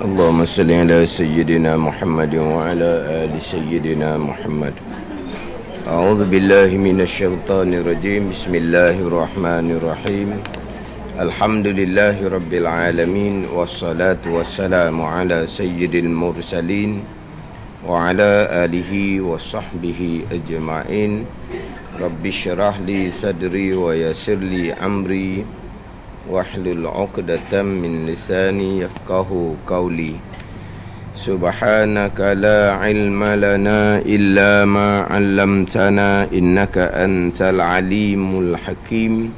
Allahumma salli ala sayyidina Muhammad wa ala ali sayyidina Muhammad. A'udzu billahi minasyaitonir rajim. Bismillahirrahmanirrahim. Alhamdulillahi rabbil alamin wassalatu wassalamu ala sayyidil mursalin wa ala alihi wa sahbihi ajma'in. Rabbi syrah li sadri wa yassir li amri wahlul 'uqdatam min lisani yafqahu qawli. Subhanaka la ilma lana illa ma 'allamtana innaka antal alimul hakim.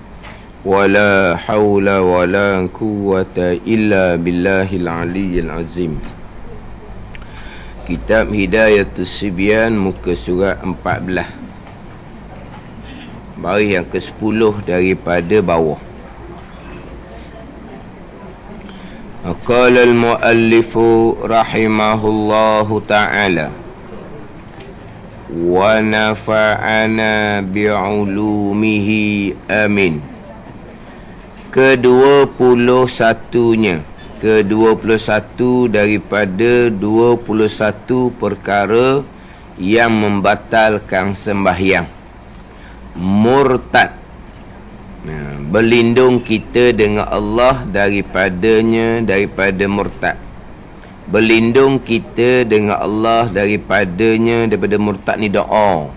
Wala hawla wala quwwata illa billahil aliyyil azim. Kitab Hidayatus Sibyan, muka surat 14, baris yang ke-10 daripada bawah. Qala al-muallifu rahimahullahu ta'ala wa nafa'ana bi'ulumihi amin. Ke-21-nya, ke-21 daripada 21 perkara yang membatalkan sembahyang. Murtad, berlindung kita dengan Allah daripadanya, daripada murtad. Berlindung kita dengan Allah daripadanya, daripada murtad ni doa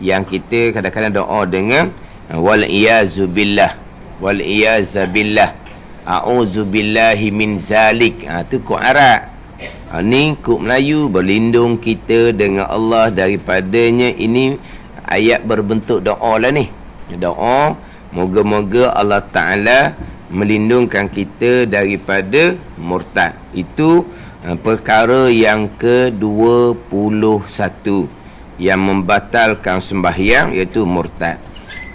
yang kita kadang-kadang doa dengan wal iyazu billah, wal iyaza billah, a'udzu billahi min zalik. Tu kod Arab, ni kod Melayu. Berlindung kita dengan Allah daripadanya, ini ayat berbentuk doa lah ni. Doa moga-moga Allah Ta'ala melindungkan kita daripada murtad. Itu perkara yang ke-21 yang membatalkan sembahyang, iaitu murtad.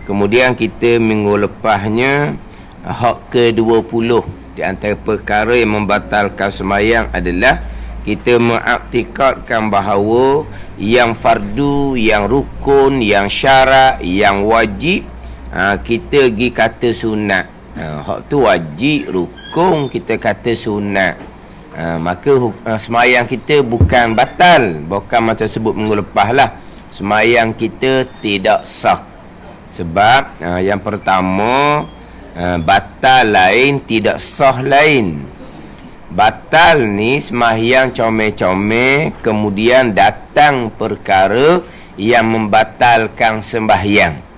Kemudian kita minggu lepasnya hak ke-20 di antara perkara yang membatalkan sembahyang adalah kita mengiktikadkan bahawa yang fardu, yang rukun, yang syarat, yang wajib, kita pergi kata sunat. Hak tu wajib, rukun kita kata sunat. Maka semayang kita bukan batal. Bukan macam sebut minggu lepas lah, semayang kita tidak sah. Sebab yang pertama, batal lain, tidak sah lain. Batal ni semayang comel-comel, kemudian datang perkara yang membatalkan sembahyang.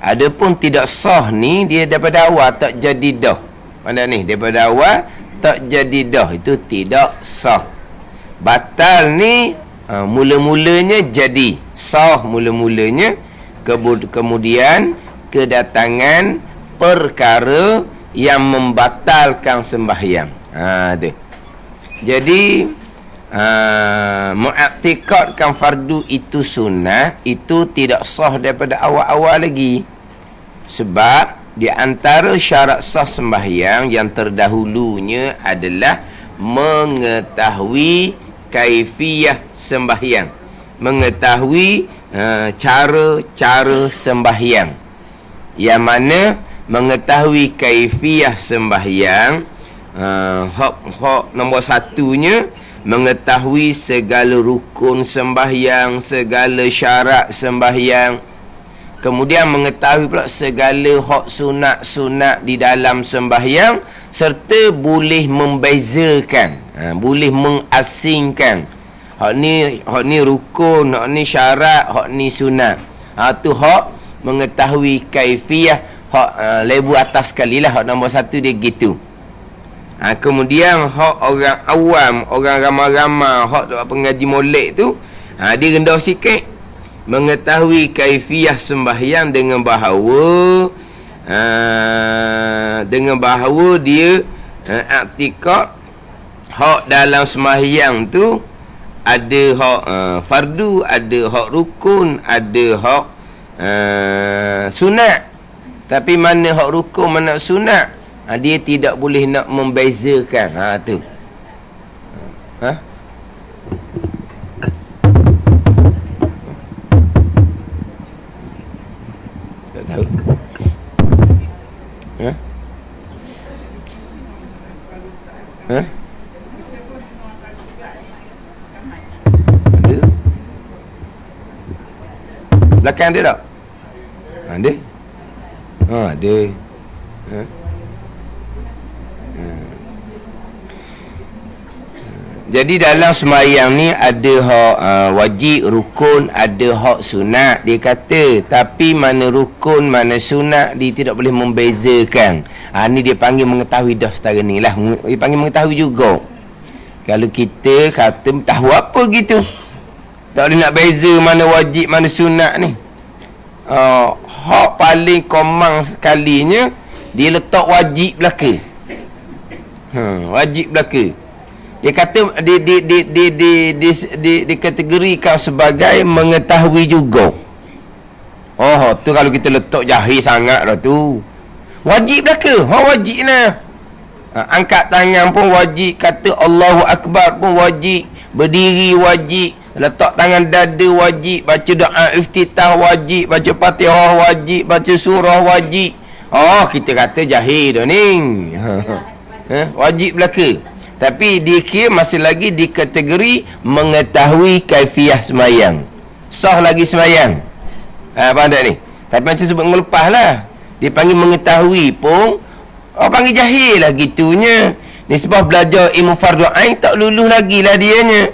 Adapun tidak sah ni, dia daripada awal tak jadi dah. Mana ni? Daripada awal tak jadi dah, itu tidak sah. Batal ni mula-mulanya jadi, sah mula-mulanya, kemudian kedatangan perkara yang membatalkan sembahyang. Tu. Jadi mengiktikadkan fardu itu sunat, itu tidak sah daripada awal-awal lagi. Sebab di antara syarat sah sembahyang yang terdahulunya adalah mengetahui kaifiyah sembahyang, mengetahui cara-cara sembahyang. Yang mana mengetahui kaifiyah sembahyang, hak nombor satunya mengetahui segala rukun sembahyang, segala syarat sembahyang. Kemudian mengetahui pula segala hak sunat-sunat di dalam sembahyang, serta boleh membezakan, boleh mengasingkan. Hak ni rukun, hak ni syarat, hak ni sunat. Tu hak mengetahui kaifiyah. Hak level atas sekali lah, hak nombor satu dia gitu. Kemudian hak orang awam, orang ramai-ramai, hak pengaji molek tu, dia rendah sikit. Mengetahui kaifiyah sembahyang dengan bahawa dia i'tikad hak dalam sembahyang tu ada hak fardu, ada hak rukun, ada hak sunat. Tapi mana hak rukun, mana sunat, dia tidak boleh nak membezakan. Tu. Tak tahu. Belakang dia tak? Ada? Ada. Jadi dalam semayang ni ada hak wajib, rukun, ada hak sunat dia kata. Tapi mana rukun, mana sunat dia tidak boleh membezakan. Ni dia panggil mengetahui dah setara ni lah. Dia panggil mengetahui juga. Kalau kita kata tahu apa gitu, tak boleh nak beza mana wajib, mana sunat ni. Hak paling komang sekalinya dia letak wajib belaka. Wajib belaka. Dia kata dikategorikan sebagai mengetahui juga. Tu kalau kita letak jahil sangat dah tu. Wajib belaka. Wajib lah. Angkat tangan pun wajib, kata Allahu Akbar pun wajib, berdiri wajib, letak tangan dada wajib, baca doa iftitah wajib, baca Fatihah wajib, baca surah wajib. Kita kata jahil dah ni. Wajib belaka. Tapi dia kira masih lagi di kategori mengetahui kaifiah semayang. Sah lagi semayang. Faham tak ni? Tapi macam sebut ngelepah lah. Dia panggil mengetahui pun, panggil jahil lah gitunya. Ni sebab belajar ilmu fardu ain tak lulus lagi lah dianya.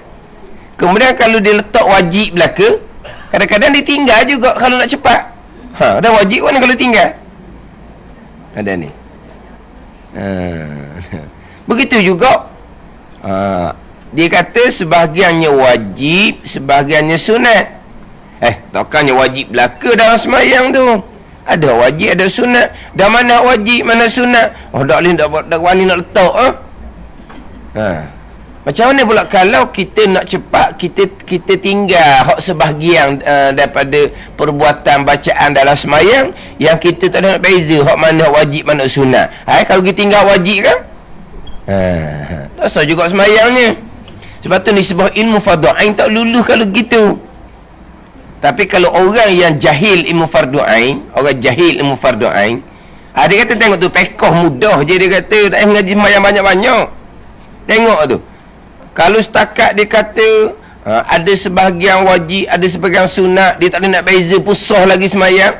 Kemudian kalau dia letak wajib belaka, kadang-kadang dia tinggal juga kalau nak cepat. Dah wajib mana kalau tinggal? Ada ni. Begitu juga. Dia kata sebahagiannya wajib, sebahagiannya sunat. Takkannya wajib belaka dalam semayang tu. Ada wajib, ada sunat. Dah mana wajib, mana sunat? Tak boleh, tak wani nak letak. Macam mana pula kalau kita nak cepat, kita tinggal hak sebahagian daripada perbuatan bacaan dalam semayang, yang kita tak nak beza hak mana wajib, mana sunat. Kalau kita tinggal wajib kan, tak sah juga semayangnya. Sebab tu ni sebuah ilmu fardu ain tak lulus kalau gitu. Tapi kalau orang yang jahil ilmu fardu ain, orang jahil ilmu fardu ain, dia kata tengok tu pekoh mudah je, dia kata tak payah ngaji semayang banyak-banyak. Tengok tu, kalau setakat dia kata ada sebahagian wajib, ada sebahagian sunat, dia tak ada nak beza pun sah lagi semayang.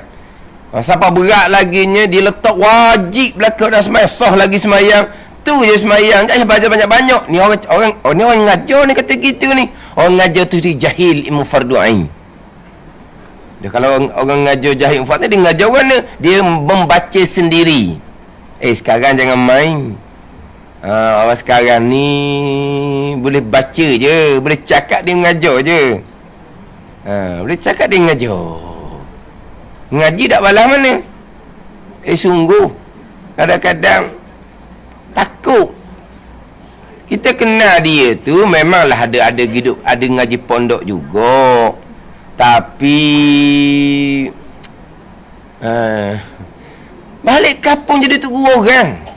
Siapa berat laginya dia letak wajib belaka dah semayang, sah lagi semayang. Tu je semayang, tak payah baca banyak-banyak. Ni orang ngajar ni kata gitu ni. Orang ngajar tu dia jahil ilmu fardu ain. Dia kalau orang ngajar jahil ilmu fardu ain, dia ngajar mana? Dia membaca sendiri. Sekarang jangan main. Orang sekarang ni boleh baca je, boleh cakap dia mengajar je. Boleh cakap dia mengajar. Ngaji tak balas mana? Sungguh kadang-kadang takut. Kita kenal dia tu memanglah ada hidup, ada ngaji pondok juga. Tapi balik kampung jadi tu orang.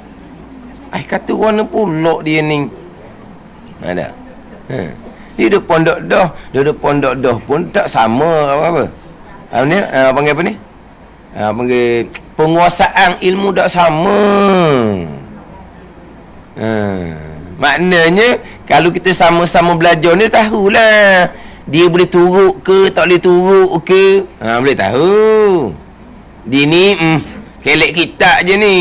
Kata warna pulak dia ni. Ada. Dia duduk pondok dah pun tak sama apa-apa. Panggil apa ni? Panggil penguasaan ilmu tak sama. Maknanya kalau kita sama-sama belajar ni tahulah dia boleh turuk ke tak boleh turuk ke, boleh tahu. Dia ni kelek kita je ni.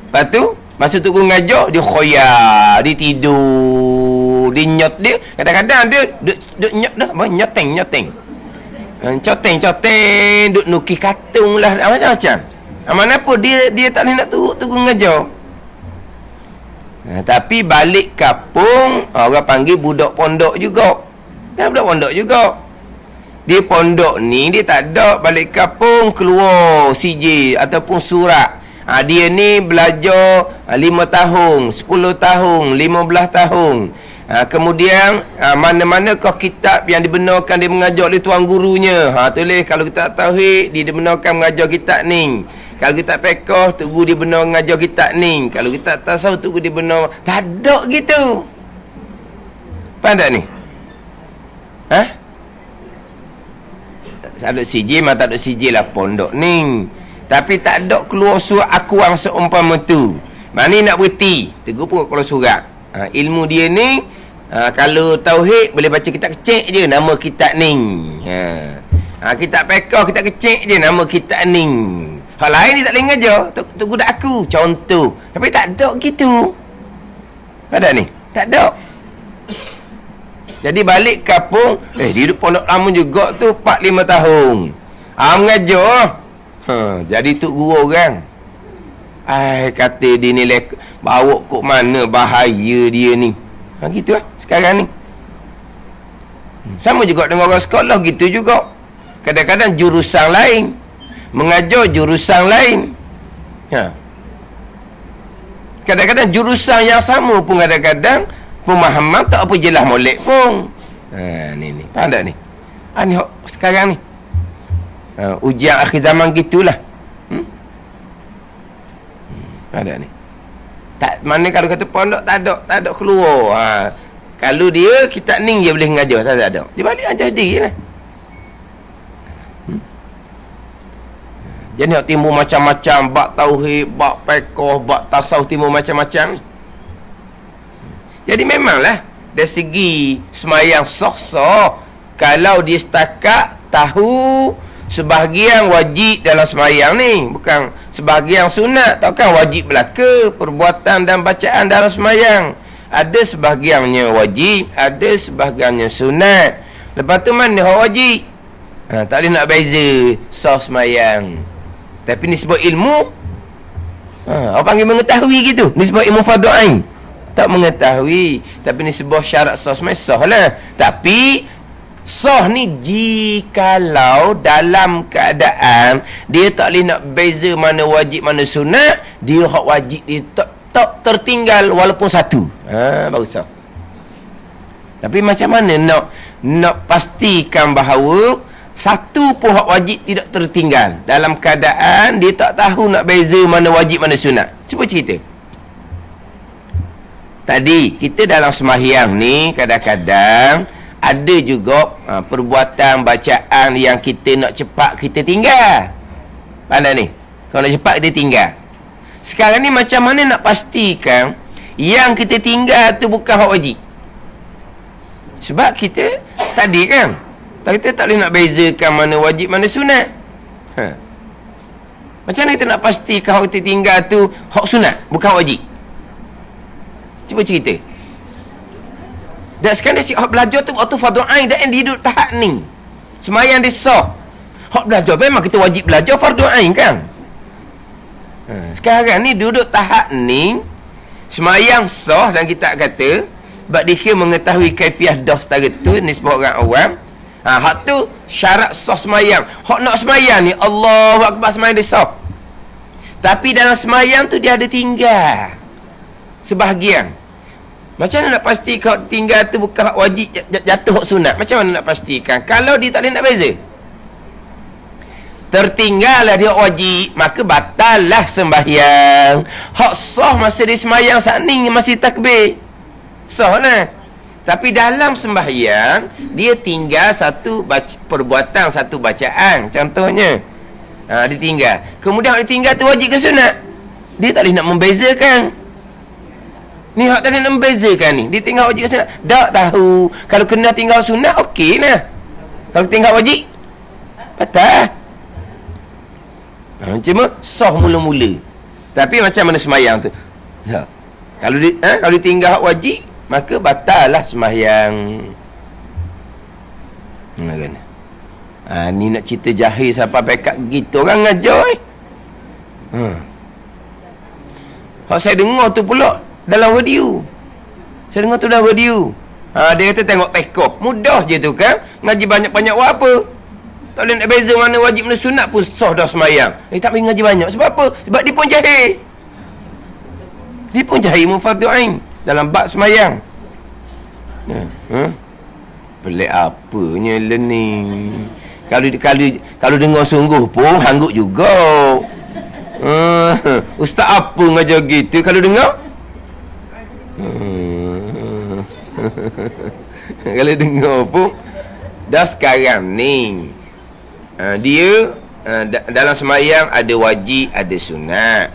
Lepas tu masa tu guru ngajar dia khoyar, dia tidur, dia nyot, dia kadang-kadang dia duk nyot dah, nyoteng coteng duk nukis katung lah, macam-macam. Mana apa dia tak boleh nak turuk tu guru ngajar. Tapi balik kampung orang panggil budak pondok juga. Budak pondok juga. Dia pondok ni dia tak ada balik kampung keluar CJ ataupun surat. Dia ni belajar 5 tahun, 10 tahun, 15 tahun. Kemudian mana-mana kau kitab yang dibenarkan dia mengajar oleh tuan gurunya. Tulis kalau kita tak tauhid dia dibenarkan mengajar kitab ni. Kalau kita pekoh, tu guru dia benar mengajar kitab ni. Kalau kita tasawuf, tu guru dia benar. Tak ada gitu. Faham tak ni? Tak ada CJ, tak ada CJ lah pondok ni. Tapi tak ada keluar surat akuang seumpama tu. Mana nak berhenti? Tegur pun keluar surat. Ilmu dia ni, kalau tauhid, boleh baca kitab kecil je nama kitab ni. Kitab pekah, kitab kecil je nama kitab ni. Hal lain dia tak boleh ngajar. Tok budak aku contoh. Tapi tak ada gitu. Ada ni? Tak ada. Jadi balik kampung, dia duduk pondok lama juga tu 4-5 tahun. Mengajar. Jadi tok guru orang. Kata dia ni bawa kok mana bahaya dia ni. Gitu lah sekarang ni. Sama juga dengan orang sekolah gitu juga. Kadang-kadang jurusan lain mengajar jurusan lain. Kadang-kadang jurusan yang sama pun kadang-kadang pemahaman tak apa jelas molek pun. Ni. Faham tak ni? Ni sekarang ni. Ujian akhir zaman gitulah. Faham tak ni? Tak mana kalau kata pondok tak ada keluar. Kalau dia kitab ni dia boleh ngajar, tak ada. Dia balik ajar diri lah. Jadi nak timbul macam-macam, bab tauhid, bab fiqh, bab tasawuf, timbul macam-macam ni. Jadi memanglah dari segi semayang sah-sah, kalau dia setakat tahu sebahagian wajib dalam semayang ni, bukan sebahagian sunat, takkan wajib belaka perbuatan dan bacaan dalam semayang. Ada sebahagiannya wajib, ada sebahagiannya sunat. Lepas tu mana hak wajib? Tak boleh nak beza sah semayang. Tapi nisbah ilmu, orang panggil mengetahui gitu. Nisbah ilmu fardu ain tak mengetahui. Tapi nisbah syarat sah semayang sah lah. Tapi sah ni jikalau dalam keadaan dia tak boleh nak beza mana wajib mana sunat, dia hak wajib dia tak tertinggal walaupun satu. Baru sah. Tapi macam mana nak pastikan bahawa satu pun hak wajib tidak tertinggal dalam keadaan dia tak tahu nak beza mana wajib mana sunat? Cuba cerita. Tadi kita dalam sembahyang ni kadang-kadang ada juga perbuatan bacaan yang kita nak cepat kita tinggal. Pandai ni. Kalau nak cepat kita tinggal. Sekarang ni macam mana nak pastikan yang kita tinggal tu bukan hak wajib? Sebab kita tadi kan kita tak boleh nak bezakan mana wajib mana sunat. Macam mana kita nak pastikan hak kita tinggal tu hak sunat bukan hak wajib? Cuba cerita. Dan sekarang dia hak belajar tu waktu fardu ain dan dia duduk tahap ni. Semayang dia sah. Hak belajar memang kita wajib belajar fardu ain kan? Sekarang ni duduk tahap ni semayang sah dan kita kata sebab dia mengetahui kaifiah dah setara tu nisbah orang awam. Hak tu syarat sah semayang. Hak nak semayang ni Allahu Akbar semayang dia sah. Tapi dalam semayang tu dia ada tinggal sebahagian. Macam mana nak pastikan tinggal tu bukan hak wajib jatuh hak sunat? Macam mana nak pastikan? Kalau dia tak boleh nak beza, tertinggal lah dia hak wajib, maka batal lah sembahyang. Hak sah masa dia semayang saat ni masih takbir, sah lah. Tapi dalam sembahyang dia tinggal satu perbuatan, satu bacaan contohnya. Dia tinggal. Kemudian dia tinggal tu wajib ke sunat? Dia tak boleh nak membezakan. Ni hak tak boleh nak membezakan ni. Dia tinggal wajib ke sunat? Tak tahu. Kalau kena tinggal sunat okey lah. Kalau tinggal wajib batal. Cuma sah mula-mula. Tapi macam mana sembahyang tu? Kalau dia tinggal hak wajib, maka batal lah sembahyang. Ni nak cerita jahil sampai pekat gitu orang ngajar Hak saya dengar tu pula dalam radio. Saya dengar tu dalam radio. Dia kata tengok pekoh mudah je tu kan. Ngaji banyak-banyak apa? Tak boleh nak beza mana wajib mana sunat pun sah dah sembahyang. Tak boleh ngaji banyak. Sebab apa? Sebab dia pun jahil. Dia pun jahil fardu ain dalam bab sembahyang. Pelik apanya lah ni. Kalau dengar sungguh pun hanggut juga. Ustaz apa ngajar gitu kalau dengar? Kalau dengar pun dah sekarang ni dia dalam sembahyang ada wajib ada sunat,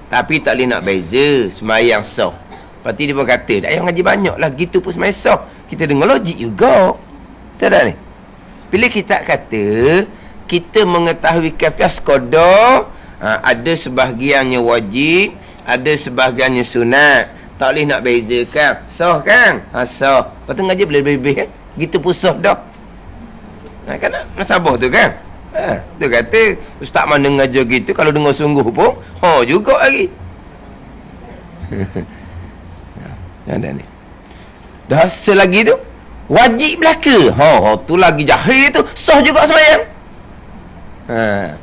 tapi tak boleh nak beza sembahyang sah. Lepas tu dia pun kata, dah yang ngaji banyak lah gitu pun sembahyang sah. Kita dengar logik juga. Tak ada ni. Bila kita kata kita mengetahui kaifiah qada, ada sebahagiannya wajib, ada sebahagiannya sunat. Tak boleh nak bezakan. Sah kan? Sah. Lepas tu ngaji boleh lebih-lebih. Gitu pun sah dah. Kan nasabah tu kan? Tu kata ustaz mana ngajar gitu, kalau dengar sungguh pun juga lagi. Ada ni. Dah selagi tu wajib belaka. Tu lagi jahil tu, sah juga sembahyang.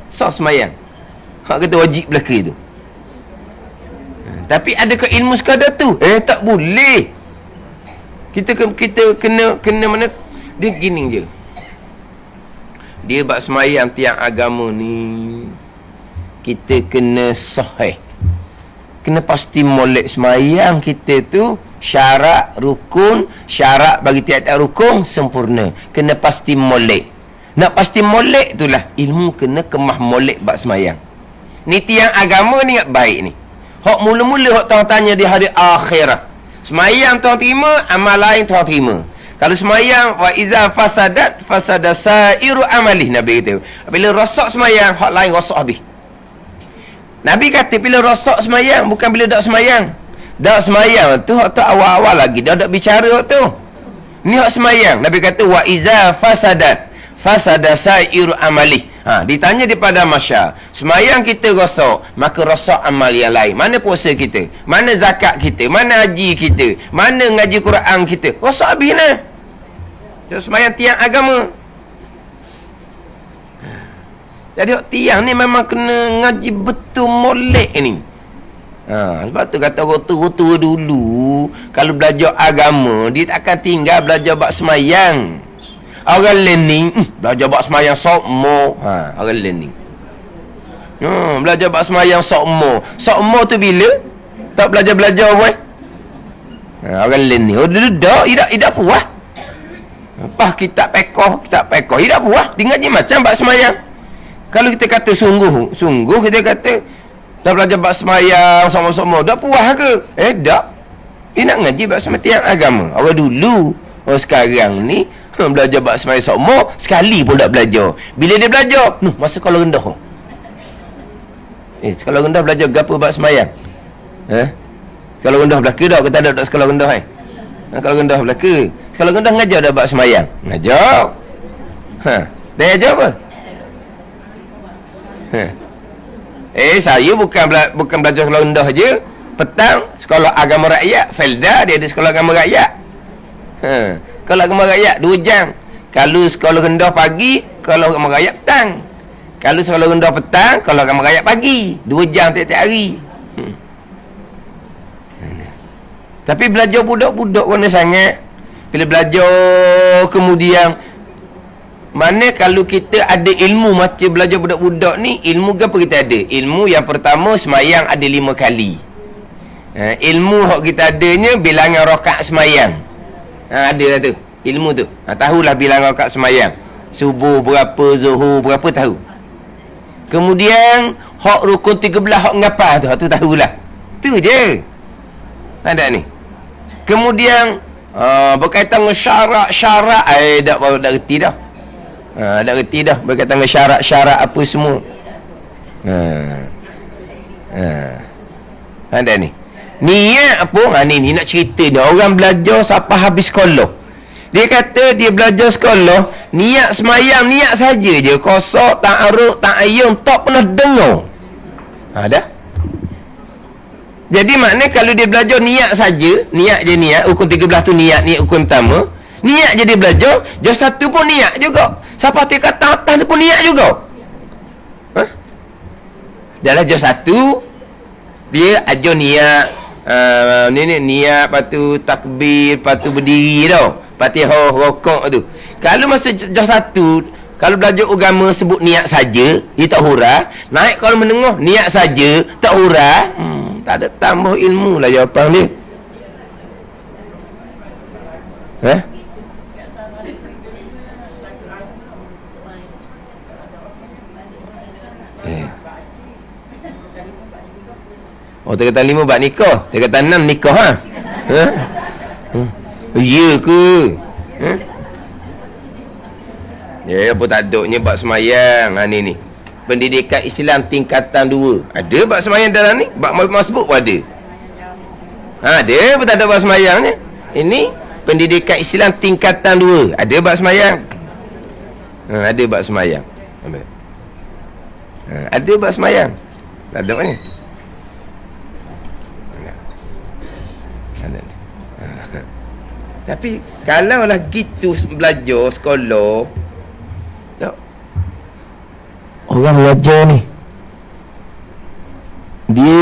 Sah sembahyang. Hak kata wajib belaka tu. Tapi adakah ilmu sekadar tu? Tak boleh. Kita kena mana? Dia gini je. Dia bab semayang tiang agama ni, kita kena sahih. Kena pasti molek semayang kita tu, syarat rukun, syarat bagi tiap-tiap rukun sempurna. Kena pasti molek. Nak pasti molek itulah ilmu kena kemah molek bab semayang. Ni tiang agama ni ingat baik ni. Hak mula-mula hak tuan tanya di hari akhirat. Semayang tuan terima, amal lain tuan terima. Kalau semayang wa iza fasada sairu amali, Nabi kata. Bila rosak semayang, hak lain rosak habis. Nabi kata bila rosak semayang, bukan bila dak semayang. Dak semayang tu hak tu awal-awal lagi, dak bicara hak tu. Ni hak semayang. Nabi kata wa iza fasada sairu amali. Ditanya daripada masyar, semayang kita rosak, maka rosak amal yang lain. Mana puasa kita, mana zakat kita, mana haji kita, mana ngaji Quran kita, rosak habis lah. Semayang tiang agama. Jadi tiang ni memang kena ngaji betul molek ni. Sebab tu kata orang tua-tua dulu, kalau belajar agama, dia tak akan tinggal belajar bab semayang. Orang learning belajar bab semayang sokmo. Orang learning belajar bab semayang sokmo. Sokmo tu bila tak belajar-belajar weh. Orang learning dulu dah tidak puas. Lepas kitab pekoh tidak puas. Dia ngaji macam bab semayang. Kalau kita kata sungguh kita kata dah belajar bab semayang sokmo dah puas ke? Tak. Dia nak ngaji bab semayang agama. Orang dulu, orang sekarang ni belajar bab semayang sokmo, sekali pun tak belajar. Bila dia belajar, masa sekolah rendah. Sekolah rendah belajar gapo bab semayang? Sekolah rendah belaka dah, kita ada sekolah rendah sekolah rendah belaka. Sekolah rendah ngajar dah bab semayang. Ngajar. Dia ajar apa? Saya bukan belajar sekolah rendah je. Petang sekolah agama rakyat, Felda dia ada sekolah agama rakyat. Kalau agama rakyat 2 jam. Kalau sekolah rendah pagi, kalau agama rakyat petang. Kalau sekolah rendah petang, kalau agama rakyat pagi. 2 jam tiap-tiap hari. Tapi belajar budak-budak mana sangat. Bila belajar kemudian, mana kalau kita ada ilmu macam belajar budak-budak ni, ilmu apa kita ada? Ilmu yang pertama, semayang ada 5 kali. Ilmu yang kita adanya bilangan rakaat semayang. Ada lah tu ilmu tu. Tahulah bilangan rakaat semayang. Subuh berapa, zuhur berapa, tahu. Kemudian hak rukun 13 hak ngapa tu tahulah. Tu je. Ada ni. Kemudian berkaitan dengan syarat dak reti dah. Dak reti dah berkaitan dengan syarat apa semua. Ada ni. Niat apa? Ni nak cerita ni. Orang belajar siapa habis sekolah. Dia kata dia belajar sekolah, niat semayang, niat saja je. Kosok, tak aruk, tak ayun, tak pernah dengar. Dah. Jadi maknanya kalau dia belajar niat saja, niat je niat, hukum 13 tu niat hukum pertama. Niat je dia belajar, jauh satu pun niat juga. Siapa tingkat atas tu pun niat juga. Dalam jauh satu, dia ajar niat. Ni niat, lepas tu takbir, lepas tu berdiri tau, Fatihah, rokok tu. Kalau masa jauh satu, kalau belajar agama sebut niat saja, dia tak hurah. Naik kalau menengah, niat saja, tak hurah. Tak ada tambah ilmu lah jawapan dia. Tingkatan 5 buat nikah, tingkatan 6 nikah Ya ke? Ya, apa tak aduknya bab semayang. Ni. Pendidikan Islam tingkatan 2. Ada bab semayang dalam ni? Bab masbuk pun ada. Ada apa tak ada bab semayangnya? Ini pendidikan Islam tingkatan 2. Ada bab semayang. Ada bab semayang. Ada bab semayang. Tak ada mana? Tapi kalau lah gitu belajar sekolah, tak, orang belajar ni dia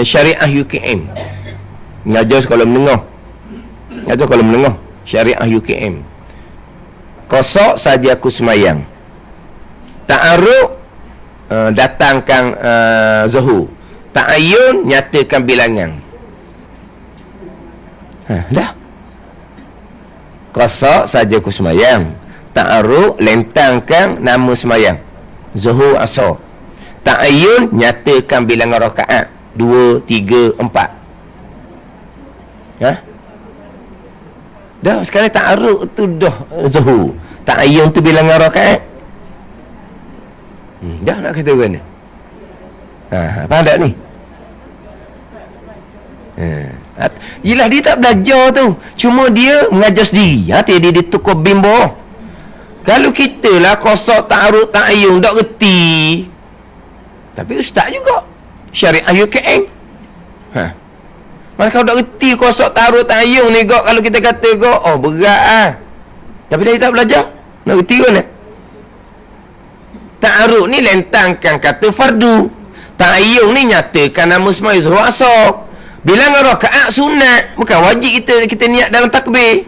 syariah UKM, mengajar sekolah menengah, syariah UKM. Kosok saja aku semayang, ta'aruk datangkan zuhur, ta'ayun nyatakan bilangan. Dah. Qasa saja ku semayang, ta'aruk lentangkan nama semayang, zuhur asar, ta'ayun nyatakan bilangan rakaat 2, 3, 4. Dah sekarang ta'aruk tu dah zuhur, ta'ayun tu bilangan rakaat. Dah nak kata mana? Faham tak ni? Yelah dia tak belajar tu, cuma dia mengajar sendiri. Dia tukar bimbo. Kalau kita lah kosok ta'aruk ta'ayun tak reti, tapi ustaz juga syariah UKM. Mana kau tak reti kosok ta'aruk ta'ayun ni gok, kalau kita kata gok, oh berat tapi dia tak belajar, nak reti kan? Ta'aruk ni lentangkan kata fardu, ta'ayun ni nyatakan nama semai zuhur asar. Bilangan rakaat sunat, bukan wajib kita niat dalam takbir.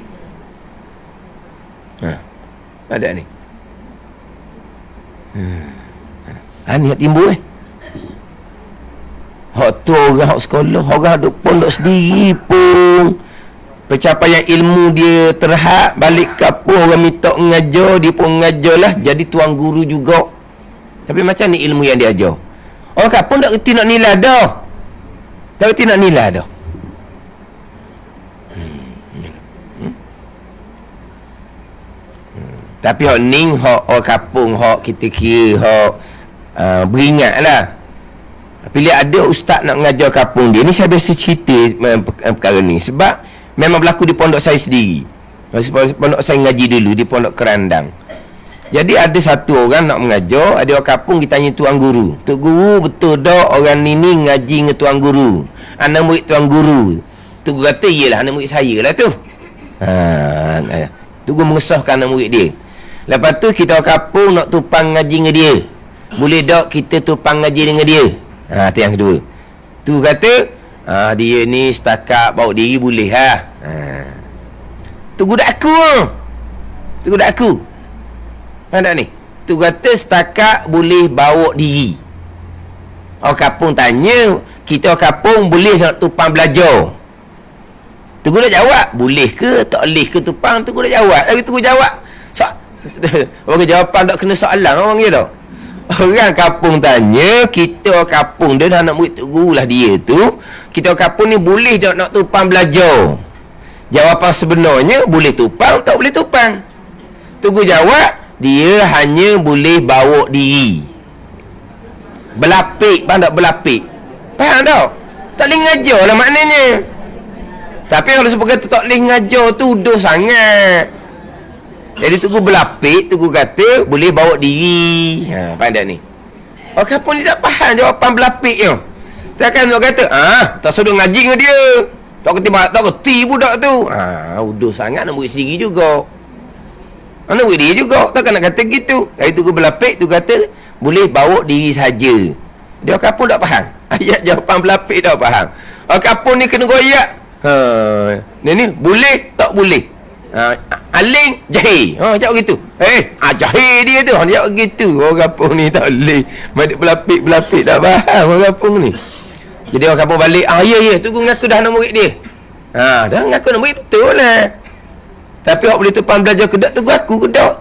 Ada ni. Niat timbul hak tu orang hak sekolah, orang duk pondok sendiri pun pencapaian ilmu dia terhad, balik kampung orang minta mengajar, dia pun mengajarlah, jadi tuan guru juga. Tapi macam ni ilmu yang dia ajar. Orang kampung tak reti nak nilai dah. Tak reti nak nilai dah. Tapi hak ning, hak orang kampung, hak kita kira hak beringat lah. Bila ada ustaz nak mengajar kampung dia, ni saya biasa cerita perkara ni sebab memang berlaku di pondok saya sendiri. Pondok saya ngaji dulu di pondok Kerandang. Jadi ada satu orang nak mengajar, ada orang kampung, kita tanya tuan guru, "Tok guru, betul tak orang ni ngaji dengan tuan guru? Anak murid tuan guru." Tu guru kata, "Iyalah, anak murid saya lah tu." Tu guru mengesahkan anak murid dia. Lepas tu kita orang kampung nak tupang ngaji dengan dia. Boleh tak kita tupang ngaji dengan dia? Tu yang kedua. Tu kata, dia ni setakat bawa diri boleh ha. Tu guru dak aku. Tu guru dak aku. Faham tak ni? Tu kata setakat boleh bawa diri. Orang kampung tanya, kita orang kampung boleh nak tupang belajar? Tu guru dah jawab, boleh ke tak boleh ke tupang? Tu guru dah jawab. Lagi tu guru jawab. Orang jawapan tak kena soalan orang dia tau. Orang kampung tanya, kita orang kampung dia dah nak murid tu guru lah dia tu. Kita orang kampung ni boleh tak nak tupang belajar? Jawapan sebenarnya boleh tupang, tak boleh tupang. Tu guru jawab, dia hanya boleh bawa diri. Berlapik, faham tak? Berlapik. Faham tak? Tak boleh ngajar lah maknanya. Tapi kalau sebab kata tak boleh ngajar tu doh sangat. Jadi tu guru berlapik, tu guru kata boleh bawa diri. Faham tak ni? Orang kampung ni tak faham jawapan berlapik tu. Takkan nak kata, tak suruh ngaji dengan dia. Tak kerti budak tu. Udah sangat nak murid sendiri juga. Anak murid dia juga. Takkan nak kata gitu. Dari tu guru berlapik, tu kata boleh bawa diri saja. Dia orang kampung tak faham. Ayat jawapan berlapik tak faham. Orang kampung ni kena goyak. Ni boleh tak boleh? Aling jahil. Jawab gitu. Jahil dia tu. Jawab gitu. Orang kampung ni tak boleh. Madik berlapik tak faham orang kampung ni. Jadi orang kampung balik, ya tu guru ngaku dah nak murid dia. Dah ngaku nak murid betul lah. Tapi awak boleh tupang belajar kedak tu aku kedak.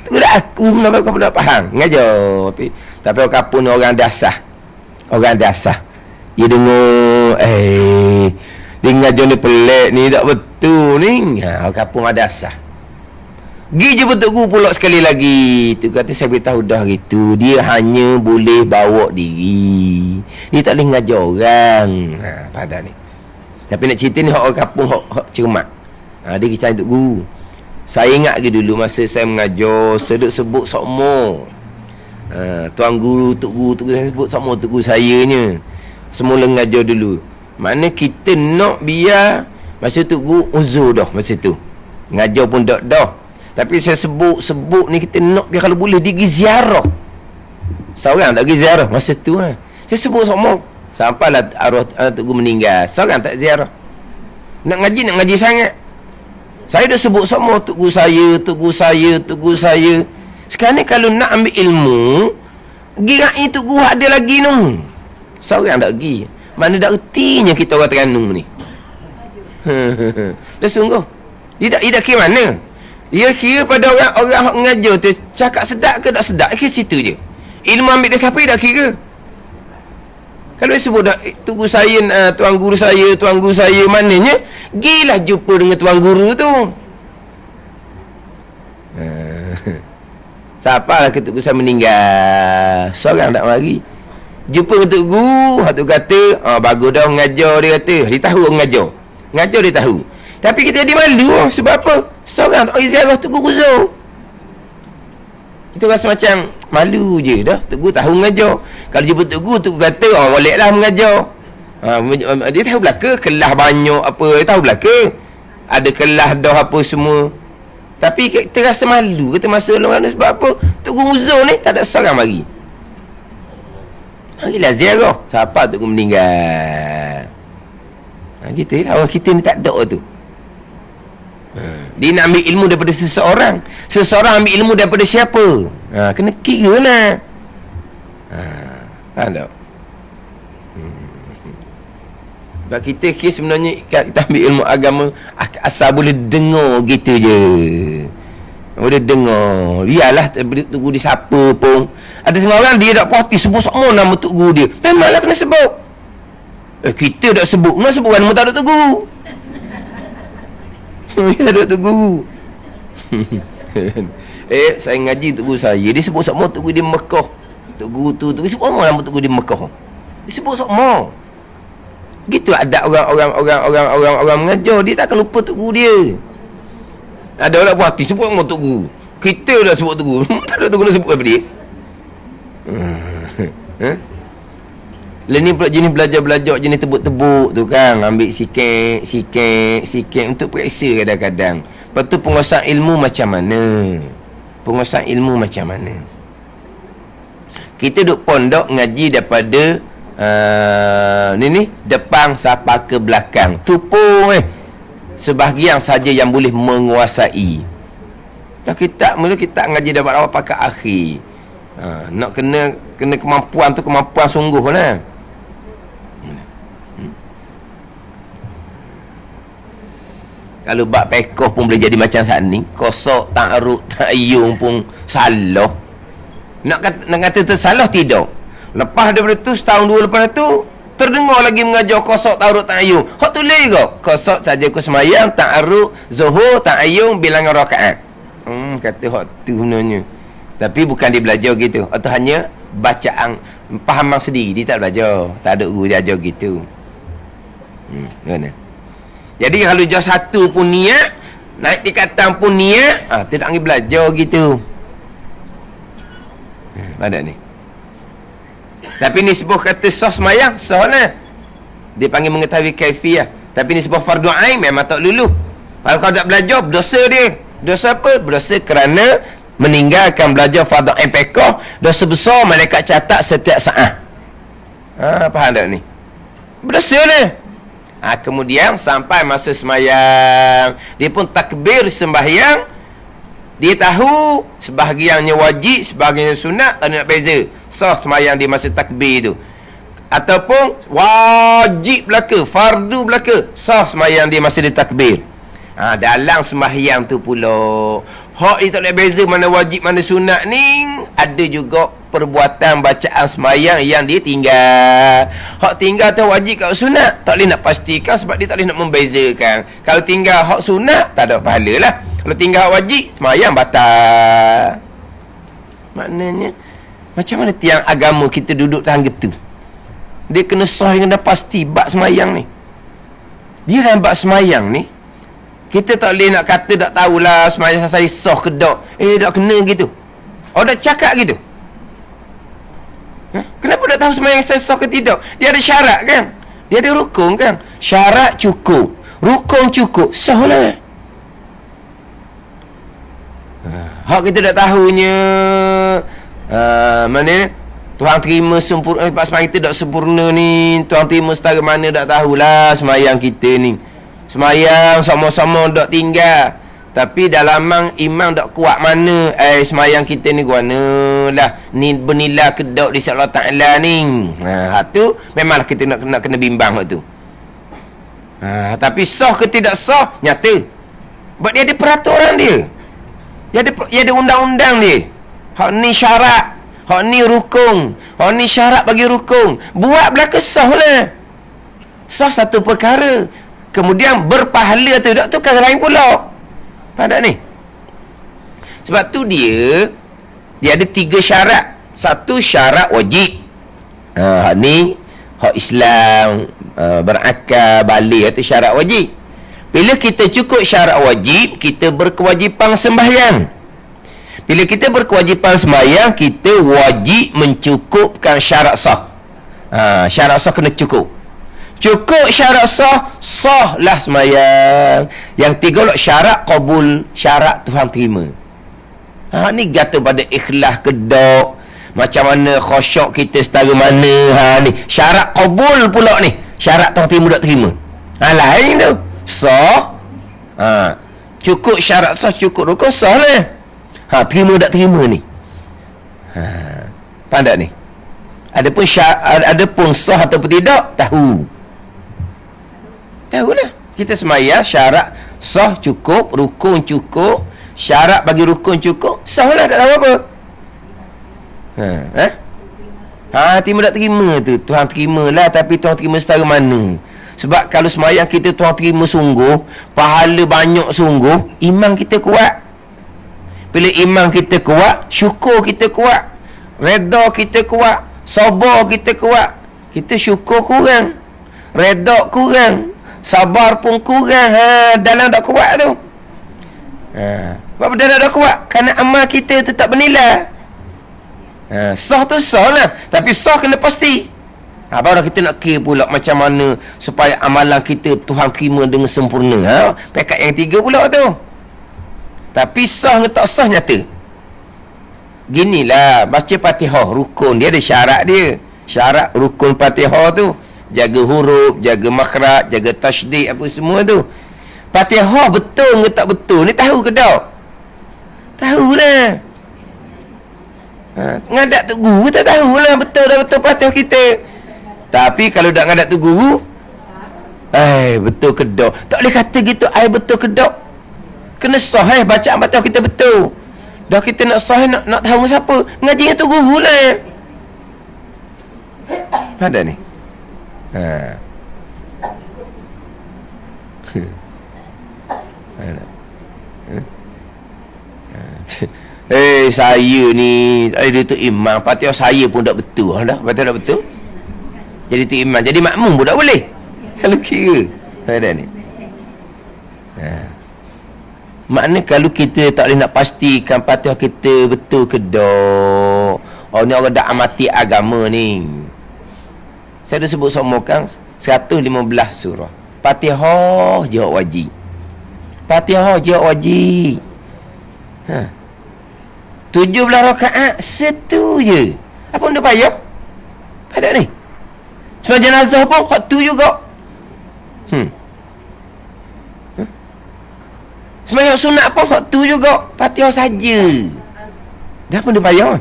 Tu kedak aku nak kau tak faham. Ngajar. Tapi orang kampung ni orang dasar. Orang dasar. Dia dengar dia ngajar ni pelik ni tak betul ni. Orang kampung ada dasar. Gi je Tok Guru pula sekali lagi. Tu kata saya beritahu dah gitu. Dia hanya boleh bawa diri. Dia tak boleh ngajar orang. Pada ni. Tapi nak cerita ni orang kampung hak cermat. Dia kisah Tok Guru. Saya ingat ke dulu masa saya mengajar, seduk sebut sokmo. Tuan guru, Tok Guru saya sebut sokmo Tok Guru sayanya. Semula mengajar dulu. Mana kita nak biar masa Tok Guru uzur dah masa tu. Ngajar pun dah. Tapi saya sebut ni kita nak biar kalau boleh dia pergi ziarah. Seorang tak pergi ziarah masa tu lah. Saya sebut sokmo. Sampailah arwah Tok Guru meninggal. Seorang tak ziarah. Nak ngaji sangat. Saya dah sebut semua Tok Guru saya, Tok Guru saya, Tok Guru saya. Sekarang ni kalau nak ambil ilmu, girai Tok Guru ada lagi tu. Seorang tak pergi. Mana dah ertinya kita orang Terengganu ni. Dah sungguh. Dia tak kira mana. Dia kira pada orang yang mengajar tu, cakap sedap ke tak sedap, ke situ je. Ilmu ambil dari siapa dia tak kira. Kalau dia sebut dah Tok Guru saya, tuan guru saya, maknanya gilah jumpa dengan tuan guru tu. Siapa lah Tok Guru saya meninggal, seorang tak mari. Jumpa dengan Tok Guru, tu kata, bagus dah mengajar, dia kata. Dia tahu mengajar. Mengajar dia tahu. Tapi kita jadi malu, sebab apa? Seorang tak mari ziarah Tok Guru Zul. Kita rasa macam malu je dah. Tok Guru tahu mengajar. Kalau jumpa Tok Guru kata, bolehlah mengajar. Dia tahu belaka, kelas banyak apa, dia tahu belaka. Ada kelas dah apa semua. Tapi kita rasa malu, kita masa orang sebab apa? Tok Guru Zul ni tak ada seorang mari. Marilah ziarah. Siapa Tok Guru meninggal? Kita lah, orang kita ni tak ada tu. Dia nak ambil ilmu daripada seseorang. Seseorang ambil ilmu daripada siapa? Kena kira lah. Faham tak? Sebab kita kira sebenarnya kita ambil ilmu agama asal boleh dengar gitu je. Boleh dengar. Biarlah Tok Guru dia siapa pun. Ada semua orang dia tak puas hati sebut semua nama Tok Guru dia. Memanglah kena sebut. Kita tak sebut. Mana sebut nama tak ada Tok Guru? Kita ada Tok Guru. Saya ngaji Tok Guru saya. Dia sebut semua Tok Guru di Mekah. Tok Guru tu sebut semua nama Tok Guru di Mekah. Dia sebut semua. Gitu ada orang mengajar, dia tak akan lupa Tok Guru dia. Ada orang buat hati sebut nama Tok Guru. Kita dah sebut Tok Guru. Tak ada Tok Guru sebut apa dia. Ni pula jenis belajar jenis tebuk-tebuk tu kan, ambil sikit untuk periksa kadang-kadang. Lepas tu penguasaan ilmu macam mana. Kita duk pondok ngaji daripada ni depan sampai ke belakang. Tu pun sebahagian saja yang boleh menguasai. Dah kita ngaji dapat awal pakai akhir. Nak kena kemampuan tu, kemampuan sungguh lah. Kalau bab pekoh pun boleh jadi macam saat ni. Kosok, ta'aruk, ta'ayyung pun salah. Nak kata tersalah tidak. Lepas daripada tu, setahun dua lepas tu, terdengar lagi mengajar kosok, ta'aruk, ta'ayyung. Hak tu leh ke? Kosok saja ku semayang, ta'aruk, zuhur, ta'ayyung, bilangan rakaat. Kata hak tu sebenarnya. Tapi bukan dia belajar gitu. Atau hanya bacaan, fahaman sendiri. Dia tak belajar. Tak ada guru dia ajar gitu. Mana? Jadi kalau jauh satu pun niat, naik tingkatan pun niat, tidak pergi belajar gitu. Ada ni. Tapi ni sebuah kata sah semayang, sah lah. Dia panggil mengetahui kaifiyah. Tapi ni sebuah fardu ain, memang tak luluh. Kalau tak belajar, berdosa dia. Dosa apa? Berdosa kerana meninggalkan belajar fardu ain pekoh. Dosa besar, malaikat catat setiap saat. Faham tak ni? Berdosa lah. Kemudian sampai masa sembahyang, dia pun takbir sembahyang. Dia tahu sebahagiannya wajib, sebahagiannya sunat, tak nak beza. Sah sembahyang dia masa takbir tu. Ataupun wajib belaka, fardu belaka, sah sembahyang dia masa dia takbir. Dalam sembahyang tu pula, hak dia tak nak beza mana wajib mana sunat ni, ada juga perbuatan bacaan sembahyang yang dia tinggal. Hak tinggal tu wajib kat sunat, tak boleh nak pastikan sebab dia tak boleh nak membezakan. Kalau tinggal hak sunat, tak ada pahala lah. Kalau tinggal hak wajib, semayang batal. Maknanya, macam mana tiang agama kita duduk tangga tu? Dia kena sah yang dah pasti bab semayang ni. Dia kan bab semayang ni, kita tak boleh nak kata tak tahulah semayang saya sah ke tak. Tak kena gitu. Oh, dah cakap gitu. Kenapa tak tahu semayang saya sah ke tidak? Dia ada syarat kan? Dia ada rukun kan? Syarat cukup, rukun cukup, sah lah. Hak kita tak tahunya mana Tuhan terima sempurna, pas semayang kita tak sempurna ni, Tuhan terima setara mana tak tahulah semayang kita ni. Semayang sama-sama tak tinggal, tapi dalam imam tak kuat mana, semayang kita ni guana lah, ni bernilai kedok di sisi Allah Ta'ala ni. Hak tu memanglah kita nak kena bimbang hak tu. Tapi sah ke tidak sah, nyata. Sebab dia ada peraturan dia. Dia ada undang-undang dia. Hak ni syarat, hak ni rukun, hak ni syarat bagi rukun. Buat belaka sah lah. Sah satu perkara, kemudian berpahala tu tak tu kan lain pula. Faham tak ni? Sebab tu dia ada 3 syarat. Satu syarat wajib. Hak ni hak Islam, berakal, balik, itu syarat wajib. Bila kita cukup syarat wajib, kita berkewajipan sembahyang. Bila kita berkewajipan sembahyang, kita wajib mencukupkan syarat sah. Syarat sah kena cukup. Cukup syarat sah, sahlah sembahyang. Yang 3 lah syarat qabul, syarat Tuhan terima. Ni kata pada ikhlas kedok, macam mana khusyuk kita setara mana. Ni syarat qabul pula ni, syarat Tuhan terima tak terima. Lain tu. Sah, cukup syarat sah, cukup rukun, sah lah. Terima tak terima ni. Faham tak ni? Adapun sah ataupun tidak, tahulah. Kita semayang syarat sah cukup, rukun cukup, syarat bagi rukun cukup, sah lah, tak tahu apa. Terima tak terima tu, Tuhan terima lah, tapi Tuhan terima setara mana. Sebab kalau semayang kita Tuhan terima sungguh, pahala banyak sungguh, iman kita kuat. Bila iman kita kuat, syukur kita kuat, redha kita kuat, sabar kita kuat. Kita syukur kurang, redha kurang, sabar pun kurang. Dalam tak kuat tu. Sebab dalam tak kuat, kerana amal kita tetap bernilai. Sah tu sah lah, tapi sah kena pasti. Baru kita nak kira pula macam mana supaya amalan kita Tuhan terima dengan sempurna. Pekat yang 3 pula tu. Tapi sah ke tak sah nyata. Ginilah baca Fatihah, rukun dia ada syarat dia. Syarat rukun Fatihah tu, jaga huruf, jaga makhraj, jaga tasydid, apa semua tu. Fatihah betul ke tak betul ni tahu ke tak? Tahulah. Ngadak tu guru tak tahulah betul dah betul Fatihah kita. Tapi kalau dak ngadak tu guru, betul ke tak? Tak boleh kata gitu, betul ke tak? Kena sah bacaan Fatihah kita betul. Dah kita nak sah, nak tahu siapa? Ngaji dengan tu guru lah. Ada ni. Saya ni dia tu imam Fatihah saya pun tak betul dah. Fatihah tak betul. Jadi tu imam, jadi makmum pun tak boleh. Kalau kira ada ni. Makna kalau kita tak boleh nak pastikan Fatihah kita betul ke tak. Ni orang dah amati agama ni. Saya dah sebut sama kan 115 surah. Fatihah je wajib. Fatihah je wajib. 17 rakaat satu je. Apa anda payah? Ada ni. Sebab jenazah pun hak tu juga. Sembahyang sunat pun hak tu juga. Fatihah saja. Dah pun dia payah.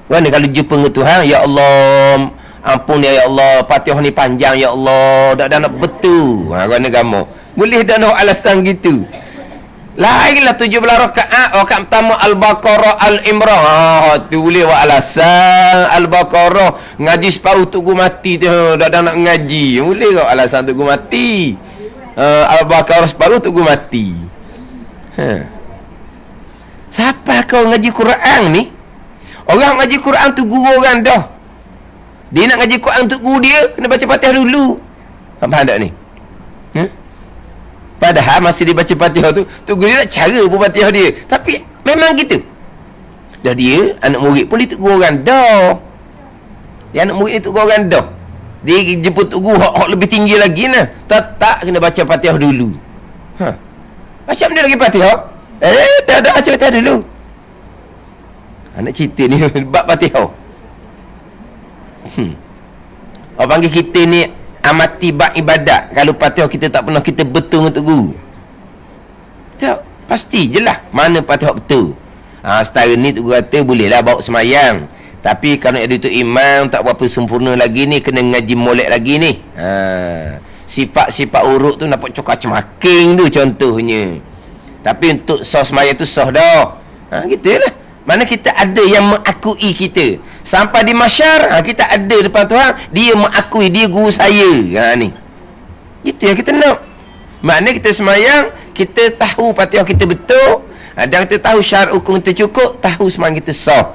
Mana kalau jumpa dengan Tuhan, ya Allah, ampun ya Allah, Fatihah ni panjang ya Allah, dak nak betul. Mana gamo. Boleh dak nak alasan gitu. Lainlah 17 rakaat. Rakaat pertama Al-Baqarah, Al-Imran. Tu boleh buat alasan. Al-Baqarah ngaji separuh tunggu mati tu. Dah nak ngaji. Boleh buat alasan tunggu mati. Al-Baqarah separuh tunggu mati. Siapa kau ngaji Quran ni? Orang ngaji Quran tu guru orang dah. Dia nak ngaji Quran untuk guru dia, kena baca Fatihah dulu. Faham tak ni? Padahal masa dia baca Fatihah tu guru dia nak cara pun Fatihah dia. Tapi memang gitu. Dah dia, anak murid pun dia tu guru orang dah. Dia anak murid ni tu guru orang dah. Dia jemput tu guru hak lebih tinggi lagi nah. Tak kena baca Fatihah dulu. Macam mana lagi Fatihah? Tak baca Fatihah dulu. Anak cerita ni bab Fatihah. Orang panggil kita ni amati bab ibadat. Kalau Fatihah kita tak pernah kita betul untuk guru. Tak, pasti je lah mana Fatihah betul. Setara ni tu guru kata bolehlah bawa semayang. Tapi kalau ada tu imam tak berapa sempurna lagi ni, kena ngaji molek lagi ni. Sifat-sifat urut tu nampak cokak cemaking tu contohnya. Tapi untuk sah semayang tu sah dah. Gitulah. Mana kita ada yang mengakui kita. Sampai di masyar, kita ada depan Tuhan, dia mengakui dia guru saya. Ni. Itu yang kita nak. Maknanya kita semayang, kita tahu Fatihah kita betul, dan kita tahu syarat hukum kita cukup, tahu semayang kita sah.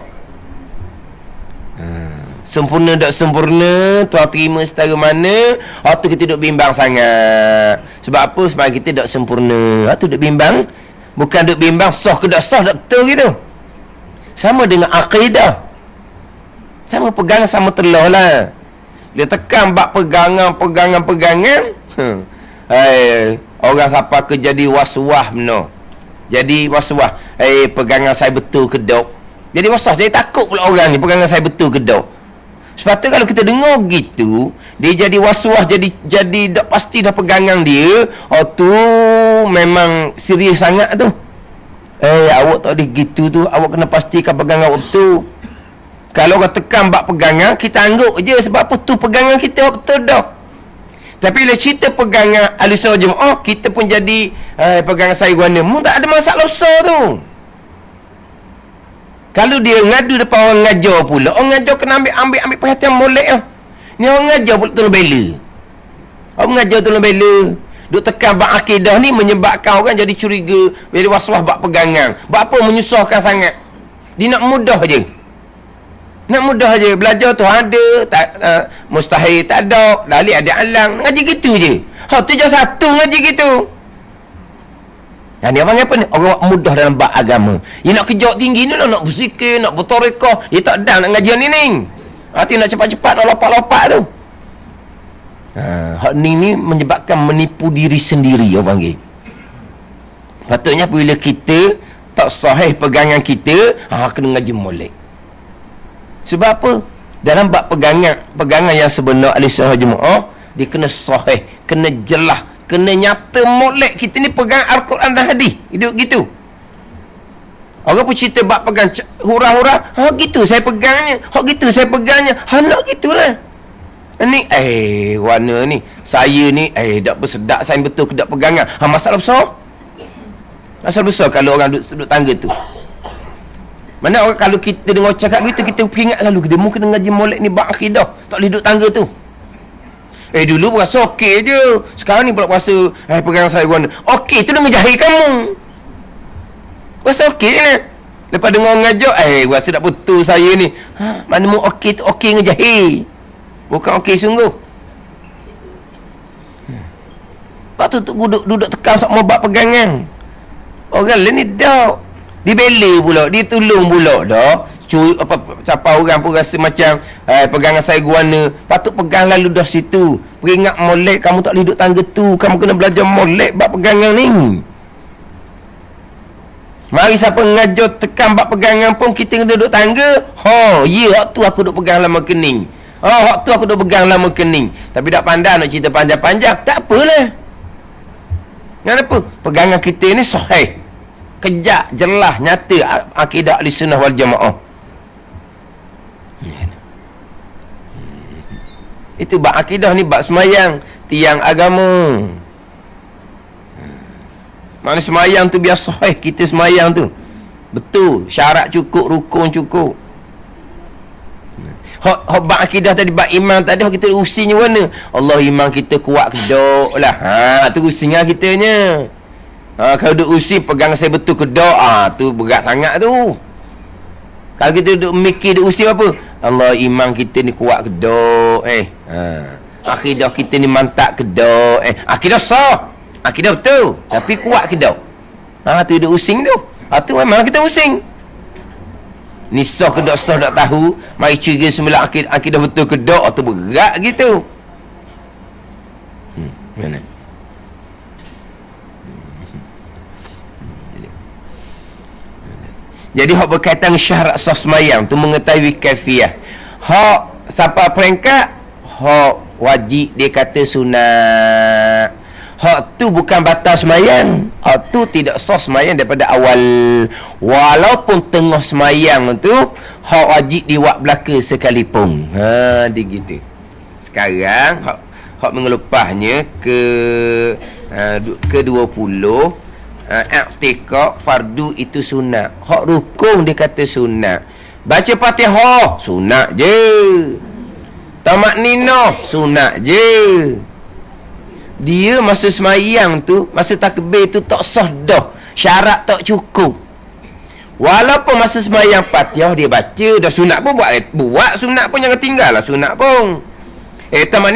Sempurna tak sempurna, Tuhan terima setara mana, waktu kita duduk bimbang sangat. Sebab apa? Semayang kita tak sempurna. Waktu duduk bimbang, bukan duduk bimbang sah ke tak sah, tak betul gitu. Sama dengan akidah. Sama pegangan, sama telah lah. Dia tekan bab pegangan. Orang siapa ke jadi was-was benar. Jadi was-was. Pegangan saya betul ke tak? Jadi was-was. Jadi takut pula orang ni, pegangan saya betul ke tak? Sebab tu kalau kita dengar gitu, dia jadi was-was, jadi tak pasti dah pegangan dia. Tu memang serius sangat tu. Awak tak boleh gitu tu. Awak kena pastikan pegangan awak betul. Kalau orang tekan bab pegangan, kita anggap je sebab apa tu pegangan kita betul dah. Tapi bila cerita pegangan Ahlussunnah Jemaah, kita pun jadi pegangan saya guana. Tak ada masalah besar tu. Kalau dia ngadu depan orang ngajar pula, orang ngajar kena ambil perhatian molek lah. Ni orang ngajar pula tolong bela. Orang ngajar tolong bela. Duk tekan bab akidah ni menyebabkan orang jadi curiga, jadi was-was bab pegangan. Bab apa menyusahkan sangat? Dia nak mudah je. Nak mudah je. Belajar tu ada, mustahil tak ada, dalil ada alang. Ngaji gitu je. Tujuh satu ngaji gitu. Yang dia panggil apa ni? Orang mudah dalam bab agama. Dia nak kejauh tinggi ni lah, nak berzikir, nak bertarekah. Dia tak ada nak ngaji ni. Hati nak cepat-cepat, nak lopak-lopak tu. Hak ni menyebabkan menipu diri sendiri, orang panggil. Patutnya bila kita tak sahih pegangan kita, kena ngaji molek. Sebab apa? Dalam bab pegangan yang sebenar Ahlussunnah Jemaah, dia kena sahih, kena jelas, kena nyata molek. Kita ni pegang Al-Quran dan hadis. Hidup gitu. Orang pun cerita bab pegang hurah-hurah, gitu saya pegangnya. Gitu saya pegangnya. Nak gitulah. Ni warna ni saya ni tak bersedak saya betul ke tak pegangan. Masalah besar. Masalah besar kalau orang duduk tangga tu. Mana orang kalau kita dengar cakap gitu, kita ingat lalu dia mungkin ngaji molek ni bab akidah, tak boleh duduk tangga tu. Dulu berasa okey je. Sekarang ni pula berasa pegangan saya warna. Okey tu dah ngejahil kamu. Berasa okey je. Lepas dengar orang ngajar, berasa tak betul saya ni. Mana mu okey tu okey ngejahil. Bukan okey sungguh. Lepas tu duduk tekan sama bab pegangan. Orang lain ni dah dibela pula, ditolong pula dah. Siapa orang pun rasa macam pegangan saya guana, patut pegang lalu dah situ. Peringat molek, kamu tak boleh duduk tangga tu, kamu kena belajar molek bab pegangan ni. Mari siapa ngajar tekan bab pegangan pun kita kena duduk tangga. Hak tu aku duduk pegang lama kening. Hak tu aku duduk pegang lama kening. Tapi tak pandai nak cerita panjang-panjang, tak apalah. Kenapa? Pegangan kita ni sahih, kejak, jelas, nyata akidah Ahlussunnah wal Jamaah. Itu bab akidah ni, bab semayang, tiang agama. Maknanya semayang tu biar sahih, kita semayang tu betul, syarat cukup, rukun cukup. Hak bab akidah tadi, bab iman tadi, kita usinya mana? Allah iman kita kuat ke tak lah. Tu usinya kitanya. Kalau duduk usik pegang saya betul ke doa, tu berat sangat tu. Kalau kita duduk mikir duduk usik apa? Allah, iman kita ni kuat ke dok? Akidah kita ni mantap ke dok? Akidah sah. Akidah betul. Tapi kuat ke dok? Tu duduk using tu. Tu memang kita using. Ni sah ke dok, sah tak tahu. Mari curi semula akidah betul ke dok? Tu berat gitu. Mana? Jadi hak berkaitan syarat sah sembahyang tu mengetahui kaifiah. Hak siapa peringkat, hak wajib dia kata sunat. Hak tu bukan batal sembahyang. Hak tu tidak sah sembahyang daripada awal. Walaupun tengah sembahyang tu hak wajib diwak belaka sekalipun. Dia gitu. Sekarang hak mengelupahnya ke 20 i'tikaf fardu itu sunat. Hak rukun dia kata sunat. Baca Fatihah sunat je. Tamak ninah sunat je. Dia masa semayang tu, masa takbir tu tak sah dah. Syarat tak cukup. Walaupun masa semayang Fatihah dia baca, dah sunat pun buat sunat pun jangan tinggal lah sunat pun. Tamak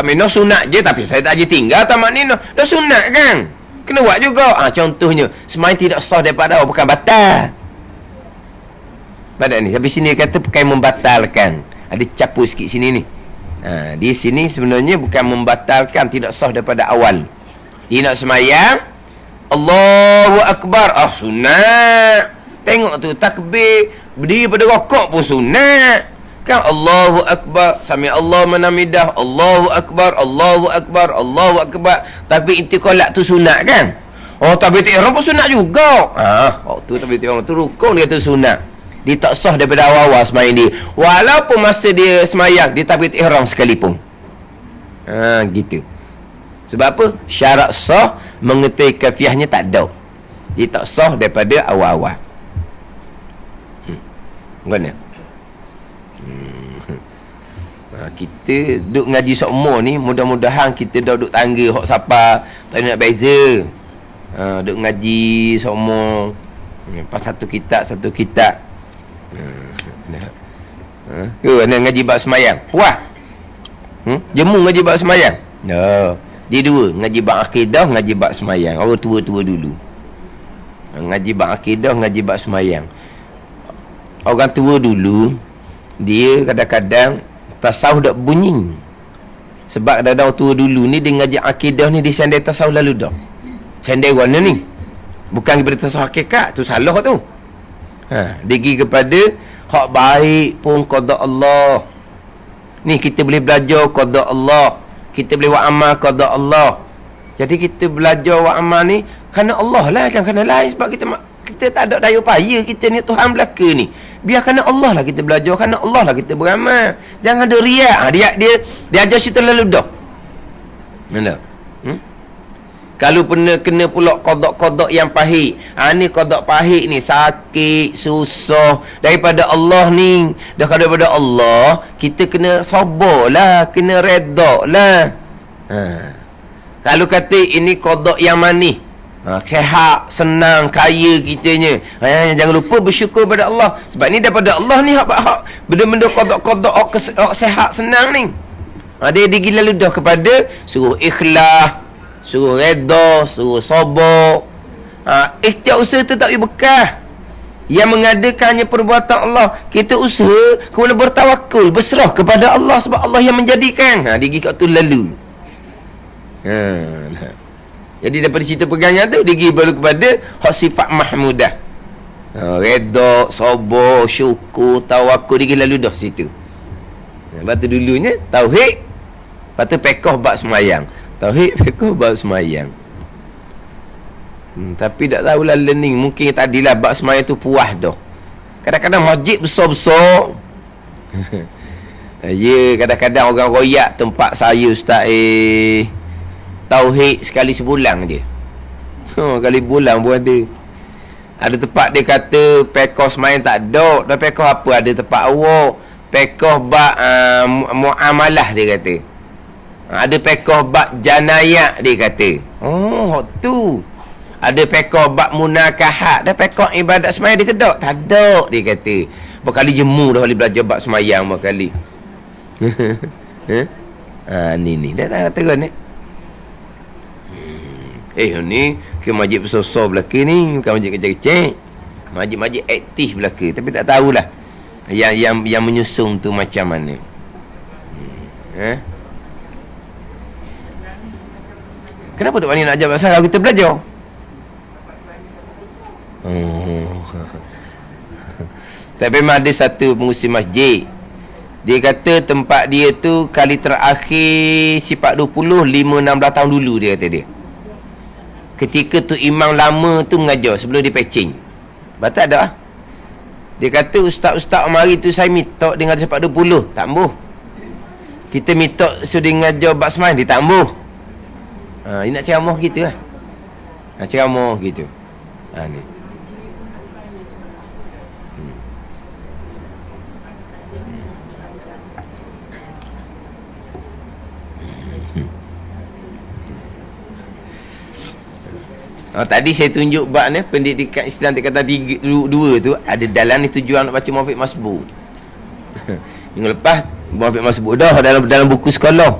ninah sunat je, tapi saya tak je tinggal tamak ninah. Dah sunat kan? Kena buat juga. Contohnya sembahyang tidak sah daripada awal, bukan batal. Pada ni, tapi sini kata bukan membatalkan. Ada capu sikit sini ni. Di sini sebenarnya bukan membatalkan, tidak sah daripada awal. Dia nak sembahyang Allahu Akbar, sunat. Tengok tu takbir, berdiri pada rokok pun sunat. Kan Allahu Akbar, sami Allah manamidah, Allahu Akbar, Allahu Akbar, Allahu Akbar. Tapi intiqalat tu sunat kan? Takbir ihram pun sunat juga. Waktu takbir ihram tu rukun dia tu sunat. Dia tak sah daripada awal-awal sembahyang dia. Walaupun masa dia sembahyang dia takbir ihram sekalipun. Gitu. Sebab apa? Syarat sah mengetahui kafiahnya tak ada. Dia tak sah daripada awal-awal. Mana? Kita duduk ngaji seumur ni, mudah-mudahan kita dah duduk tangga hak siapa tak nak beza. Duduk ngaji seumur, pas satu kitab nak ngaji bab semayang puas. Jemu ngaji bab semayang. Dia dua, ngaji bab akidah, ngaji bab semayang. Orang tua-tua dulu ngaji bab akidah, ngaji bab semayang. Orang tua dulu dia kadang-kadang tasawuf tak bunyi. Sebab kadang-kadang tua dulu ni dia ngaji akidah ni, dia sandai tasawuf lalu dah. Sandai warna ni bukan kepada tasawuf hakikat, tu salah tu. Dia pergi kepada hak baik pun qada Allah. Ni kita boleh belajar qada Allah, kita boleh buat amal qada Allah. Jadi kita belajar buat amal ni kerana Allah lah, jangan kerana lain. Sebab kita tak ada daya upaya, kita ni Tuhan belaka ni. Biar kerana Allah lah kita belajar, kerana Allah lah kita beramal. Jangan ada riak. Dia ajar cerita lalu dah. Mana? Kalau kena pula kodok-kodok yang pahit. Ni kodok pahit ni, sakit, susah daripada Allah ni. Dah daripada Allah, kita kena sabar lah, kena redha lah. Kalau kata ini kodok yang manis, sehat, senang, kaya kitanya, jangan lupa bersyukur pada Allah. Sebab ni daripada Allah ni hak benda-benda kodok-kodok hak sehat, senang ni. Dia digila ludah kepada suruh ikhlas, suruh redha, suruh sabar. Ikhtiar usaha tu tak bekas. Yang mengadakannya perbuatan Allah. Kita usaha, kemudian bertawakul, berserah kepada Allah, sebab Allah yang menjadikan. Dia pergi kat tu lalu. Jadi daripada cerita pegangan tu, dia pergi baru kepada hak sifat mahmudah. Redha, sabar, syukur, tawakul, dia pergi lalu dah situ. Lepas tu dulunya tauhid, lepas tu pekoh bab semayang. Tauhid, pekoh bab semayang. Tapi tak tahulah learning. Mungkin tadilah bab semayang tu puas dah. Kadang-kadang masjid besar-besar. Kadang-kadang orang royak tempat saya ustaz tauhid sekali sebulan je. Kali bulan pun ada. Ada tempat dia kata pekoh semayang tak ada. Dah pekoh apa? Ada tempat awak pekoh bab muamalah dia kata. Ada pekoh bab janayat dia kata. Tu. Ada pekor bab munakahat, dah pekor ibadat semayang dia kedok. Tak ada, dia kata. Berkali jemu dah boleh belajar bab semayang berkali. Ni dah terus ni. Ni ke masjid besar-besar belakang ni, bukan masjid kecil-kecil. Masjid-masjid aktif belakang, tapi tak tahulah yang menyusung tu macam mana. Kenapa Dok Wani nak ajar bahasa Arab kita belajar? Tapi memang ada satu pengurusi masjid, dia kata tempat dia tu kali terakhir sifat 20 5-16 tahun dulu, dia kata dia. Ketika tu imam lama tu mengajar sebelum dia patching. Batal tak ah? Dia kata ustaz-ustaz mari tu saya minta dengan sifat 20, tak ambuh. Kita minta suruh dia mengajar bab semai, dia tak ambuh. Dia nak ceramah gitu lah. Ceramah gitu. Ni. Tadi saya tunjuk bab ni pendidikan Islam tingkatan 2 tu ada dalam ni tujuan nak baca Muwafiq Masbu. Minggu lepas Muwafiq Masbu dah dalam buku sekolah.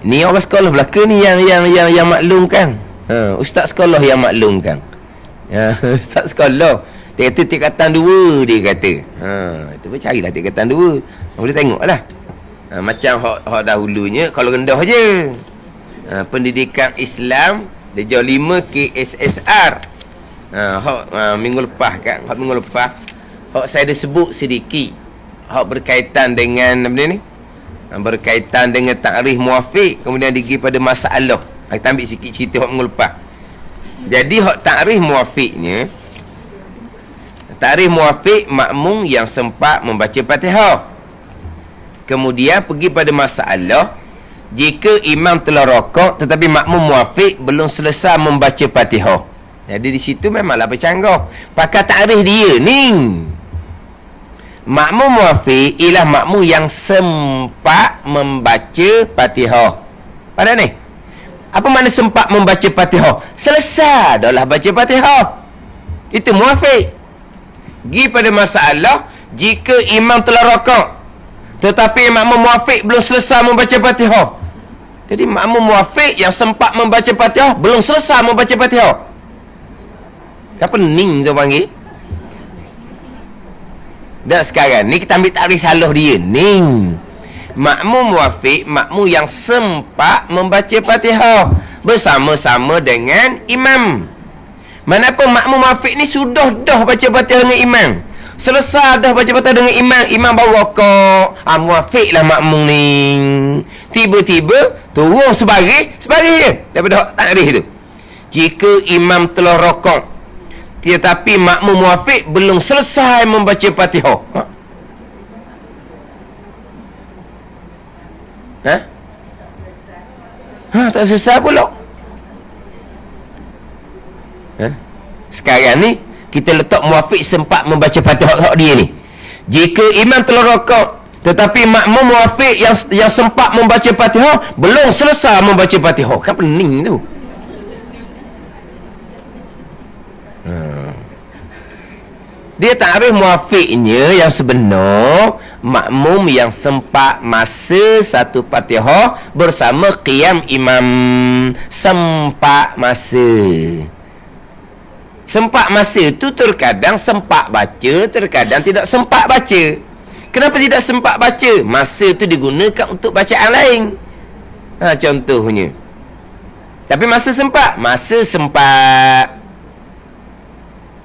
Ni orang sekolah belaka ni yang maklumkan. Ustaz sekolah yang maklumkan. Ustaz sekolah. Dia kata tingkatan 2 dia kata. Itu pun carilah tingkatan 2. Boleh tengoklah. Macam hak dahulunya kalau rendah aje. Pendidikan Islam Darjah 5 KSSR. Minggu lepas kan, minggu lepas hak saya dah sebut sedikit hak berkaitan dengan apa ni? Berkaitan dengan ta'rif muwafiq, kemudian digi pada masalah. Kita ambil sikit cerita hak minggu lepas. Jadi hak ta'rif muwafiqnya, ta'rif muwafiq makmum yang sempat membaca Fatihah. Kemudian pergi pada masalah, jika imam telah rokok tetapi makmum muwafiq belum selesai membaca Fatihah. Jadi di situ memanglah bercanggah. Pakai ta'rif dia ni. Makmum muwafiq ialah makmum yang sempat membaca Fatihah. Pada ni. Apa makna sempat membaca Fatihah? Selesai dahlah baca Fatihah. Itu muwafiq. Pergi pada masalah, jika imam telah rokok tetapi makmum muwafiq belum selesai membaca Fatihah. Jadi makmum muwafiq yang sempat membaca Fatihah belum selesai membaca Fatihah. Apa ning tu panggil? Dan sekarang ni kita ambil takrif salah dia. Ning. Makmum muwafiq, makmum yang sempat membaca Fatihah bersama-sama dengan imam. Manapun makmum muwafiq ni sudah dah baca Fatihah dengan imam. Selesai dah baca Fatihah dengan imam, imam bawa rokok. Muwafiq lah makmum ni. Tiba-tiba turun sebagai je daripada takrif tu. Jika imam telah rokok tetapi makmum muwafiq belum selesai membaca Fatihah. Tak selesai pula. Sekarang ni kita letak muwafiq sempat membaca Fatihah hak dia ni. Jika imam telah rokok tetapi makmum muwafiq yang sempat membaca Fatihah belum selesai membaca Fatihah. Kan pening tu. Dia ta'rif muwafiqnya yang sebenar, makmum yang sempat masa satu Fatihah bersama qiyam imam. Sempat masa. Sempat masa tu terkadang sempat baca, terkadang tidak sempat baca. Kenapa tidak sempat baca? Masa tu digunakan untuk bacaan lain. Contohnya. Tapi masa sempat? Masa sempat.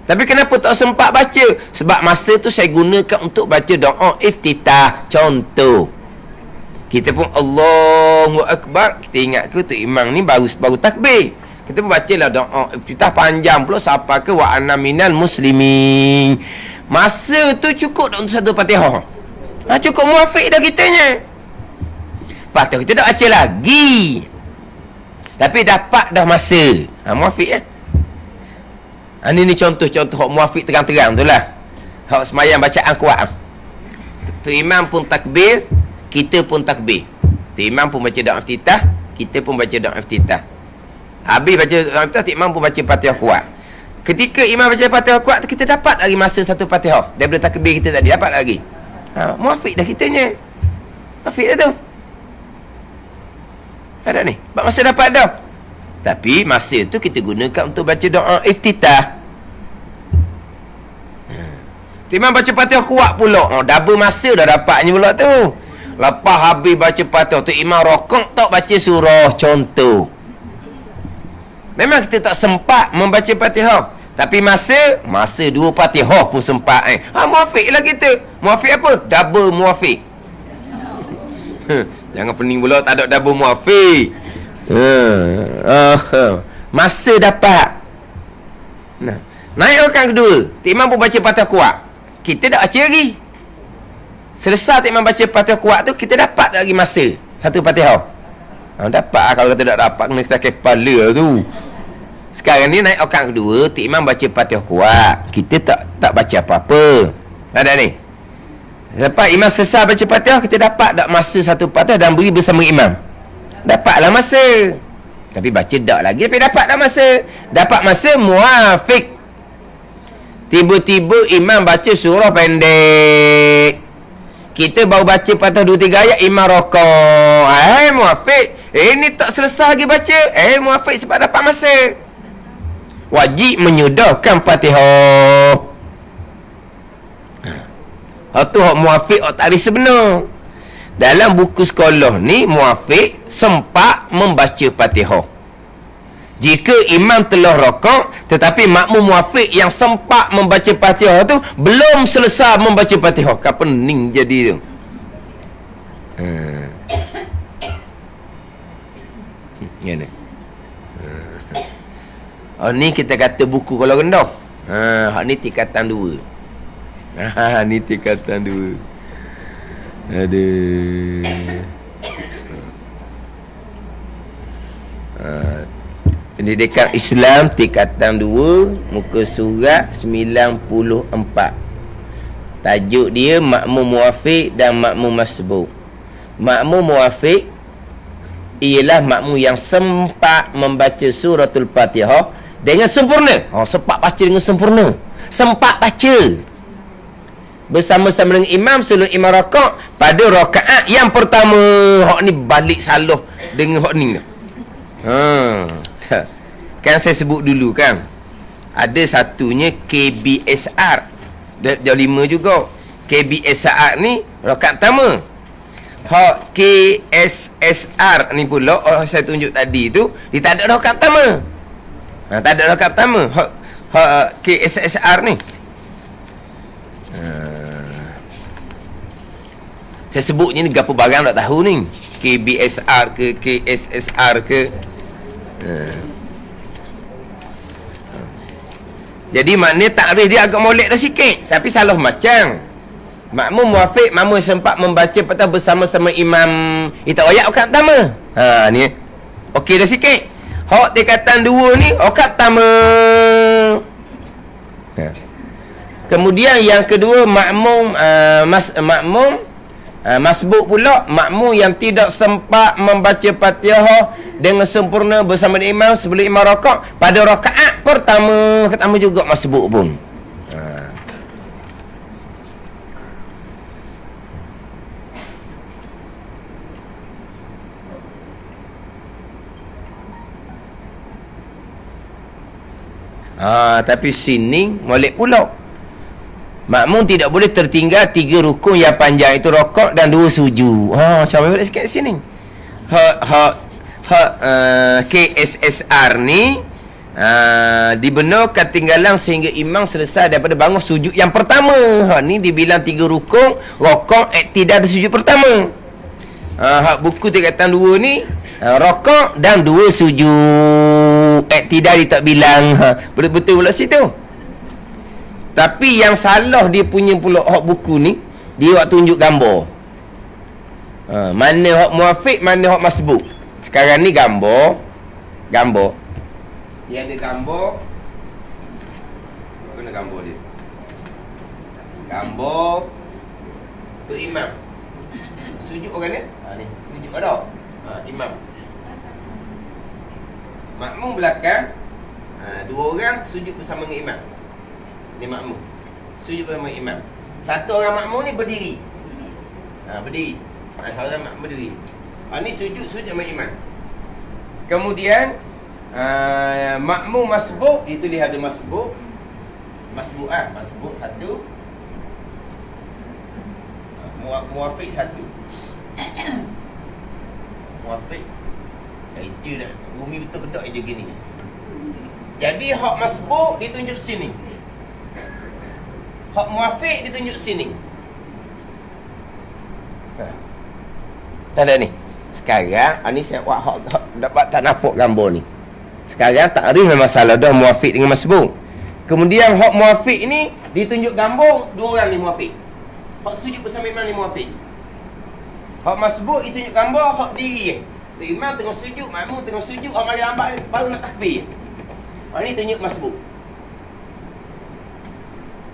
Tapi kenapa tak sempat baca? Sebab masa tu saya gunakan untuk baca doa iftitah. Contoh. Kita pun Allahu Akbar. Kita ingat ke tu imam ni baru takbir. Kita pun bacalah doa iftitah panjang pula sampai ke wa anna minal muslimin. Masa tu cukup untuk satu Fatihah. Cukup muwafiq dah kitanya. Lepas tu kita dah baca lagi. Tapi dapat dah masa. Muwafiq Ini contoh-contoh hak muwafiq terang-terang tu lah. Hak semayang bacaan kuat. Tu imam pun takbir, kita pun takbir. Tu imam pun baca doa iftitah, kita pun baca doa iftitah. Habis baca Tok Imam pun baca Fatihah kuat. Ketika imam baca Fatihah kuat, kita dapat lagi masa satu Fatihah. Daripada takbir kita tadi dapat lagi. Muafiq dah kitanya. Muafiq dah tu. Ada ni. Masa dapat dah. Tapi masa tu kita gunakan untuk baca doa iftitah. Imam baca Fatihah kuat pula. Double masa dah dapatnya pula tu. Lepas habis baca Fatihah tu, imam rokok tak baca surah contoh. Memang kita tak sempat membaca Fatihah. Tapi masa dua Fatihah pun sempat. Muafiq lah kita. Muafiq apa? Double muafiq. Jangan pening pula tak ada double muafiq. Masa dapat. Naik orang kedua. Tok Imam pun baca Fatihah kuat. Kita dah baca lagi. Selesai Tok Imam baca Fatihah kuat tu, kita dapat lagi masa satu Fatihah. Dapat lah. Kalau kita tak dapat, kena kita kepala tu. Sekarang ni naik orang kedua, Tok Imam baca Fatihah kuat. Kita tak baca apa-apa. Ada ni. Lepas imam selesai baca Fatihah, kita dapat tak masa satu Fatihah dan beri bersama imam. Dapatlah masa. Tapi baca tak lagi, tapi dapat tak masa. Dapat masa muafiq. Tiba-tiba imam baca surah pendek. Kita baru baca Fatihah 2-3 ayat, imam rokok. Muafiq. Ini tak selesai lagi baca. Muafiq sebab dapat masa. Wajib menyudahkan Fatihah. Tu hak muafiq, hak tarikh sebenar. Dalam buku sekolah ni, muafiq sempat membaca Fatihah. Jika imam telah rokok, tetapi makmum muafiq yang sempat membaca Fatihah tu belum selesai membaca Fatihah. Kan pening jadi tu. Ni. Ni kita kata buku kalau rendah. Hak ni tingkatan 2. Ni tingkatan 2. Pendidikan Islam tingkatan 2, muka surat 94. Tajuk dia makmum muafiq dan makmum masbuk. Makmum muafiq ialah makmum yang sempat membaca suratul Fatihah dengan sempurna. Sempat baca dengan sempurna. Sempat baca bersama-sama dengan imam sebelum imam rakaat pada rakaat yang pertama. Hak ni balik salah dengan hak ni. Kan saya sebut dulu kan, ada satunya KBSR jam 5 juga. KBSR ni rakaat pertama. Hak KSSR ni pula saya tunjuk tadi tu, dia tak ada rakaat pertama. Tak ada rakaat pertama. Hak KSSR ni saya sebutnya ni gapo barang tak tahu ni. KBSR ke KSSR ke. Jadi maknanya takrif dia agak molek dah sikit, tapi salah macam. Makmum muafiq, makmum sempat membaca Fatihah bersama-sama imam. Itu ayat rakaat pertama. Ni okey dah sikit. Hak tingkatan 2 ni rakaat pertama. Kemudian yang kedua makmum makmum masbuk pula, makmum yang tidak sempat membaca Fatihah dengan sempurna bersama imam sebelum imam rakaat pada rakaat pertama juga masbuk pun. Tapi sini molek pula. Makmum tidak boleh tertinggal 3 rukun yang panjang, itu rakaat dan 2 sujud. Macam mana sikit sini. KSSR ni dibenarkan tinggalan sehingga imam selesai daripada bangun sujud yang pertama. Ni dibilang 3 rukun, rakaat tidak ada sujud pertama. Buku tingkatan 2 ni rakaat dan 2 sujud. Tidak dia tak bilang. Betul-betul pula situ. Tapi yang salah dia punya pula hak buku ni, dia buat tunjuk gambar. Mana hak muafiq, mana hak masbuk. Sekarang ni gambar. Dia ada gambar. Mana gambar dia? Gambar tu imam. Sujud orang ni? Ni. Sujud ada. Imam. Makmum belakang, dua orang sujud bersama dengan imam. Ni makmum sujud bersama imam. Satu orang makmum ni berdiri. Berdiri. Seorang makmum berdiri. Ni sujud sama imam. Kemudian makmum masbuk, itu lihat ada masbuk. Masbuk satu. Muafiq satu. Muafiq. Itu dah. Bumi betul-betul aja gini. Jadi hak masbuk ditunjuk sini. Hak muafiq ditunjuk sini. Tak ada ni. Sekarang ni saya buat hak dapat tak nampak gambar ni. Sekarang takrif masalah dah muafiq dengan masbuk. Kemudian hak muafiq ni ditunjuk gambar dua orang ni muafiq. Hak sujud bersama imam ni muafiq. Hak masbuk ditunjuk gambar hak diri. Imam tengah sujud, makmum tengah sujud, hak mari lambat baru nak takbir. Ni tunjuk masbuk.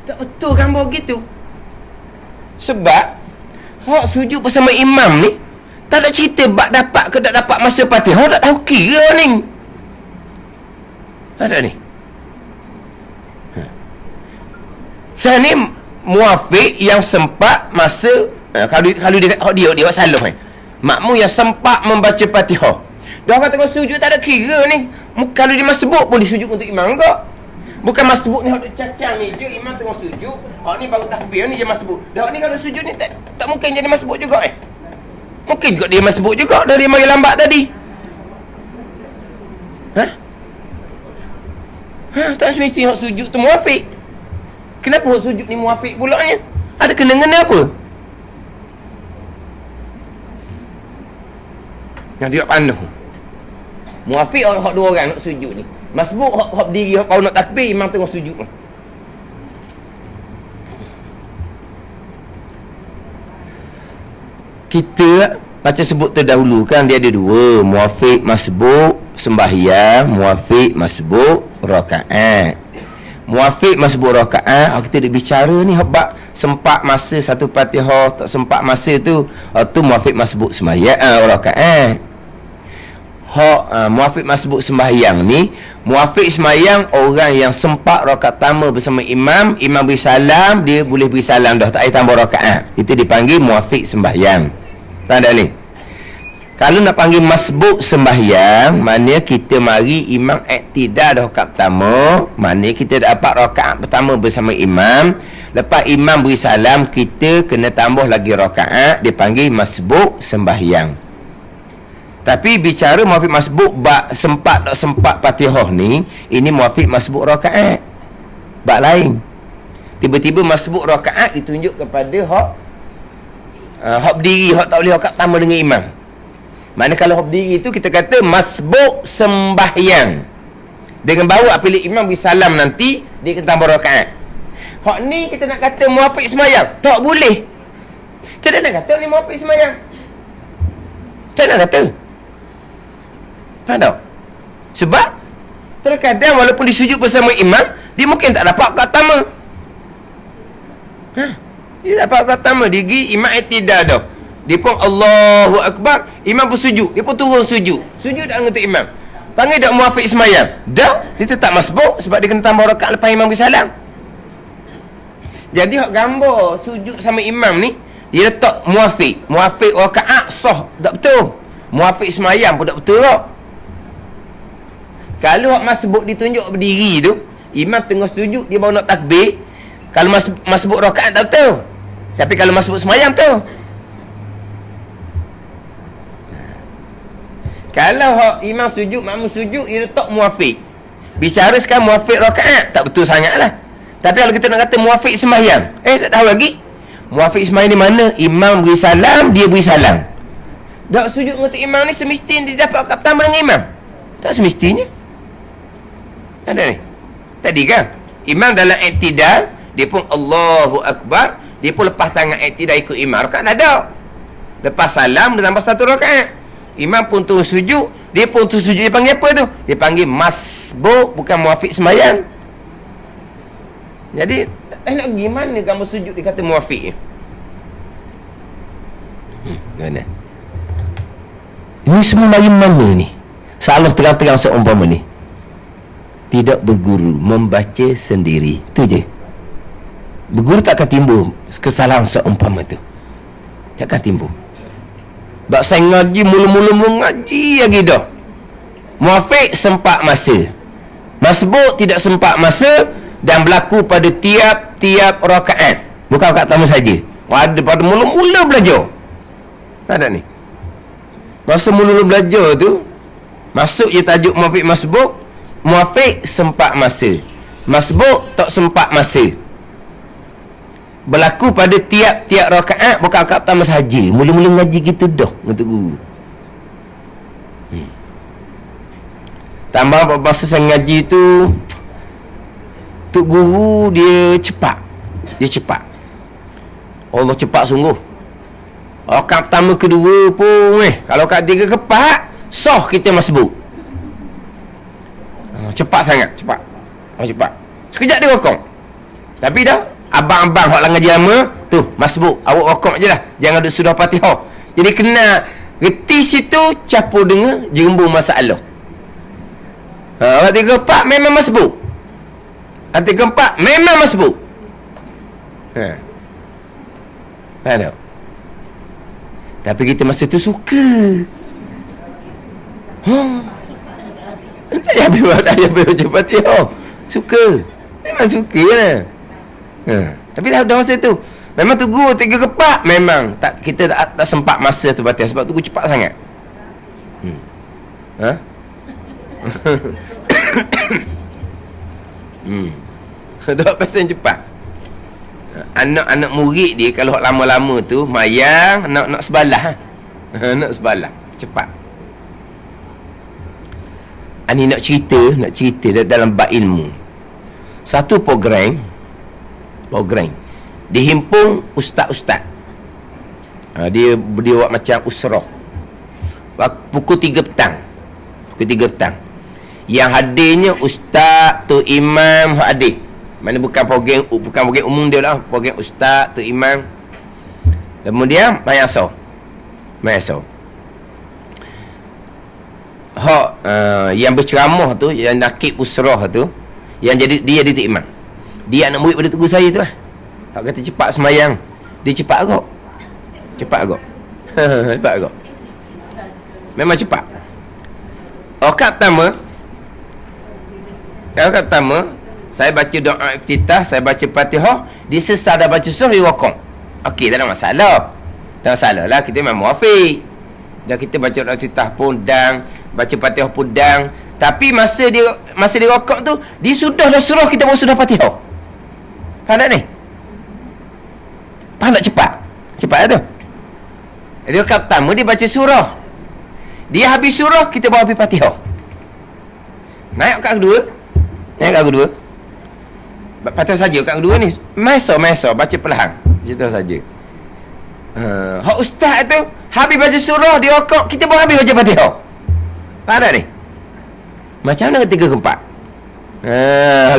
Tak betul gambar gitu. Sebab hak sujud bersama imam ni tak ada cerita bak dapat ke tak dapat masa Fatihah, tak tahu kira ni. Ada ni. Saya ni muafiq yang sempat masa kalau dia buat salah makmum yang sempat membaca Fatihah. Dia orang tengah sujud tak ada kira ni. Kalau dia masbuk pun disujud untuk imam ke? Bukan masbuk ni hak cacang ni je imam tengah sujud. Hak ni baru takbir ni je masbuk. Dah ni kalau sujud ni tak mungkin jadi masbuk juga Mungkin juga dia masbuk juga dah dia mari lambat tadi. Tak semesti hak sujud tu muafiq. Kenapa hak sujud ni muafiq pulaknya? Ada kena-kena apa? Yang dia panduh. Muafiq hak dua orang nak sujud ni. Masbuk hak berdiri hak baru nak takbir imam tengah sujud. Kita macam sebut terdahulu kan dia ada dua, muafiq masbuk sembahyang, muafiq masbuk rakaat. Muafiq masbuk rakaat kita dah bicara ni hak sempat masa satu Fatihah, tak sempat masa tu muafiq masbuk sembahyang rakaat. Muafiq masbuk sembahyang ni, muafiq sembahyang orang yang sempat rakaat pertama bersama imam beri salam, dia boleh beri salam dah, tak payah tambah rakaat. Itu dipanggil muafiq sembahyang. Tanda ni. Kalau nak panggil masbuk sembahyang, maknanya kita mari imam iktidal dah rakaat pertama, maknanya kita dapat rakaat pertama bersama imam. Lepas imam beri salam, kita kena tambah lagi rakaat, dipanggil masbuk sembahyang. Tapi bicara muafiq masbuk sempat tak sempat Fatihah ni, ini muafiq masbuk rakaat. Bab lain. Tiba-tiba masbuk rakaat ditunjuk kepada hak berdiri, hak tak boleh rakaat pertama dengan imam. Mana kalau hak berdiri tu kita kata masbuk sembahyang. Dengan baru apabila imam beri salam nanti dia kena tambah rakaat. Hak ni kita nak kata muafiq sembahyang, tak boleh. Kita nak kata ni muafiq sembahyang. Tak nak kata. Faham tak? Sebab terkadang walaupun disujud bersama imam, dia mungkin tak dapat rakaat pertama. Dia dapat rakaat pertama, dia pergi imam iktidal dah. Dia pun Allahu Akbar, imam pun sujud, dia pun turun sujud. Sujud tak dengan imam. Panggil tak muafiq sembahyang. Dah, dia tetap masbuk sebab dia kena tambah rakaat lepas imam beri salam. Jadi hak gambar sujud sama imam ni, dia letak muafiq rakaat sah, tak betul. Muafiq sembahyang pun tak betul tak? Kalau hak masbuk ditunjuk berdiri tu, imam tengah sujud, dia baru nak takbir. Kalau masbuk rakaat tak betul. Tapi kalau masbuk sembahyang tu. Kalau hak imam sujud, makmum sujud, dia letak muafiq. Bicara sekarang muafiq rakaat, tak betul sangatlah. Tapi kalau kita nak kata muafiq sembahyang, tak tahu lagi. Muafiq sembahyang di mana? Imam beri salam, dia beri salam. Tak sujud dengan imam ni semestinya dia dapat rakaat pertama dengan imam. Tak semestinya. Ada ni. Tadi kan imam dalam iktidal, dia pun Allahu Akbar, dia pun lepas tangan iktidal ikut imam, rakaat ada. Lepas salam dia tambah satu rakaat. Imam pun turun sujud, dia pun turun sujud. Dia panggil apa tu? Dia panggil masbuk, bukan muafiq sembahyang. Jadi nak gimana kamu sujud dia kata muafiq? Mana? Ini semua dari mana ni? Salah terang-terang seumpama ni. Tidak berguru, membaca sendiri. Tu je. Berguru takkan timbul kesalahan seumpama tu. Takkan timbul. Sebab saya ngaji, mula-mula mengaji lagi dah. Muafiq sempat masa. Masbuk tidak sempat masa dan berlaku pada tiap-tiap rakaat. Bukan rakaat pertama saja. Pada mula-mula belajar. Ada ni. Masa mula-mula belajar tu, masuk je tajuk muafiq masbuk. Muafiq sempat masa. Masbuk tak sempat masa. Berlaku pada tiap-tiap rakaat, bukan rakaat pertama saja. Mula-mula ngaji gitu dah untuk guru. Tambah bahasa saya ngaji tu, Tok Guru dia cepat. Dia cepat. Allah cepat sungguh. Rakaat pertama kedua pun kalau kat tiga keempat sah kita masbuk. Cepat sangat, cepat. Cepat. Sekejap dia rokok. Tapi dah abang-abang hak ngaji lama tu masbuk, awak rokok je lah. Jangan duduk sudah Fatihah. Jadi kena reti situ capur dengar jembung masalah. Hati keempat memang masbuk. Hati keempat memang masbuk. Ada. Tapi kita masa tu suka. Saya habis baca Fatihah. Suka. Memang suka lah. Tapi dah masa tu memang tunggu tiga keempat. Memang tak, kita tak sempat masa tu Fatihah. Sebab tunggu cepat sangat. Dok pasal cepat. Anak-anak murid dia kalau lama-lama tu mayang nak sebalah. Nak sebalah cepat. Ani nak cerita dalam bab ilmu. Satu program dihimpun ustaz-ustaz. Dia buat macam usrah. Pukul 3 petang. Yang hadirnya ustaz, tu imam hadir. Mana bukan program umum dia lah, program ustaz, tu imam. Kemudian mayasau. Yang berceramah tu, yang nakib usrah tu, yang jadi dia tu imam. Dia anak murid pada tugu saya tu lah. Hak kata cepat semayang. Dia cepat agak. Cepat agak. Memang cepat. Rakaat pertama saya baca doa iftitah, saya baca Fatihah, dia selesai dah baca surah, dia rokok. Okey, tak ada masalah. Tak ada masalah lah, kita memang muafiq. Dan kita baca doa iftitah pun dang, baca Fatihah pun dang. Tapi masa dia rokok tu, dia sudah dah surah, kita baru sudah Fatihah. Faham tak ni? Faham tak cepat? Cepat lah tu. Dia rakaat pertama, dia baca surah. Dia habis surah, kita bawa habis Fatihah. Naik kat kedua. Fatihah saja kat kedua ni. Masa baca perlahan. Cerita saja. Hak ustaz tu habis baca surah, dia rokok, kita bawa habis baca Fatihah. Faham tak ni? Macam mana ketiga keempat?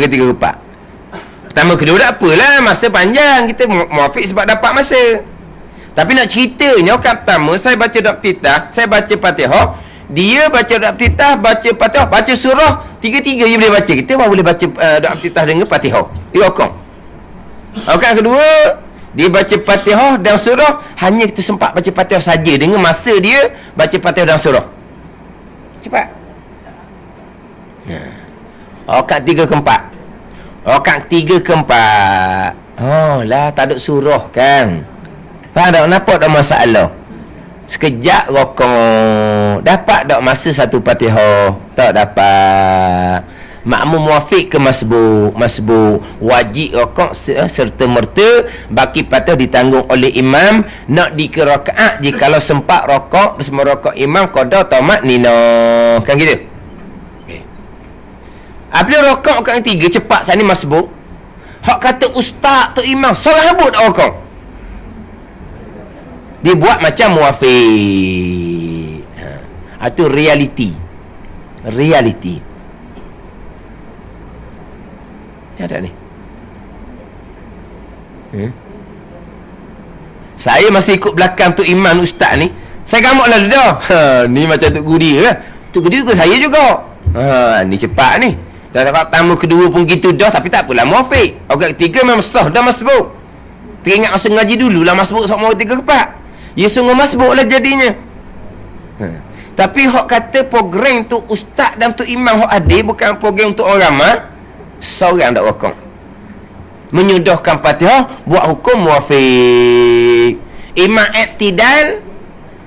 Ketiga keempat. Pertama kedua tak apalah, masa panjang, kita muafiq sebab dapat masa. Tapi nak ceritanya, rakaat pertama saya baca doa iftitah, saya baca Fatihah, dia baca doa iftitah, baca Fatihah, baca surah, tiga-tiga dia boleh baca. Kita baru boleh baca doa iftitah dengan Fatihah. Dia rokok. Rakaat kedua, dia baca Fatihah dan surah, hanya kita sempat baca Fatihah saja dengan masa dia baca Fatihah dan surah. Cepat. Rakaat tiga keempat. Oh lah, tak ada surah kan. Faham tak? Nampak tak masalah? Sekejap rokok. Dapat tak masa satu Fatihah? Tak dapat. Makmum muafiq ke masbuk? Wajib rokok serta merta. Baki Fatihah ditanggung oleh imam. Nak dikira rakaat jikalau sempat rokok bersama rokok imam qada tamat nina. Kan gitu? Apabila rokok rakaat yang tiga cepat sana masbuk. Hak kata ustaz tu imam salah habut rokok. Dia buat macam muafiq. Itu reality. Ada ni. Saya masih ikut belakang tu imam ustaz ni. Saya gamak lah dah. Ni macam Tok Guru dia lah. Tu juga saya juga. Ni cepat ni. Dah tak tamu kedua pun gitu dah, tapi tak apalah muafiq. Orang ketiga memang sah dah masbuk. Teringat masa ngaji dulu lah masbuk sok mau 3 4. Ya sungguh masbuk lah jadinya. Tapi hok kata program tu ustaz dan tu imam hok adil, bukan program untuk orang ramai. Seorang tak rokok. Menyudahkan Fatihah, buat hukum muafiq. Imam i'tidal,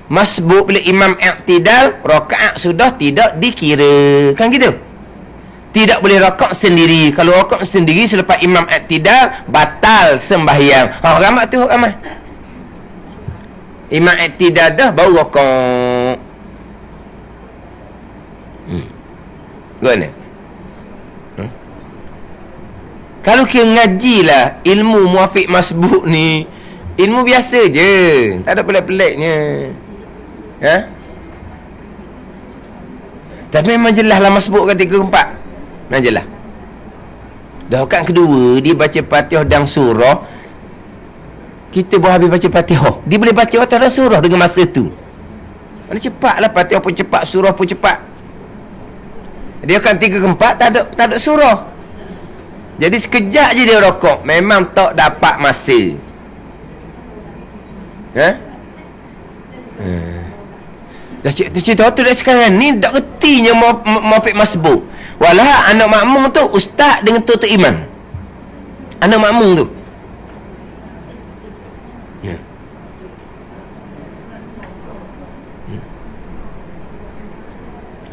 masbuk bila imam i'tidal, rakaat sudah tidak dikira. Kan gitu? Tidak boleh rakaat sendiri. Kalau rakaat sendiri selepas imam i'tidal, batal sembahyang. Ramai tu ramai. Imam i'tidal dah baru rakaat. Gimana? Kalau kita ngajilah ilmu muafiq masbuk ni, ilmu biasa je, tak ada pelik-peliknya. Tapi memang jelas lah masbuk kan 3 4. Memang jelas. Dah kan kedua, dia baca Fatihah dan surah. Kita baru habis baca Fatihah, dia boleh baca Fatihah dan surah dengan masa tu. Mana cepatlah, Fatihah pun cepat, surah pun cepat. Dia kan 3 4, tak ada surah. Jadi sekejap je dia rokok. Memang tak dapat masa. Dah cerita tu dah sekarang ni tak retinya muafiq masbuk. Walah anak makmum tu ustaz dengan tu imam. Anak makmum tu.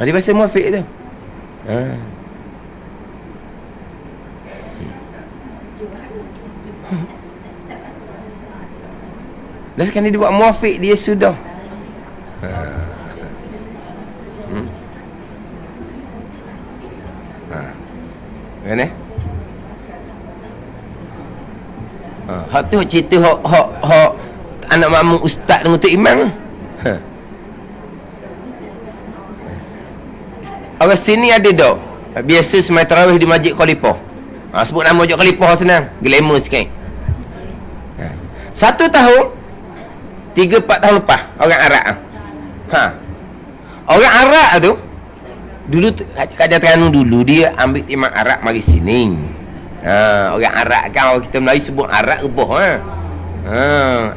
Dia bahasa muafiq tu. Dah sekarang dia buat muafiq, dia sudah. Kan hak tu cerita hak anak makmum ustaz dengan tu imam. Orang sini ada tak? Biasa semai tarawih di Masjid Khalifah. Sebut nama Masjid Khalifah senang, glamour sikit. 1 tahun 3-4 tahun lepas orang Arab. Orang Arab tu dulu Kajian Terengganu dulu dia ambil imam Arab mari sini. Orang Arab kan, orang kita Melayu sebut Arab rebah.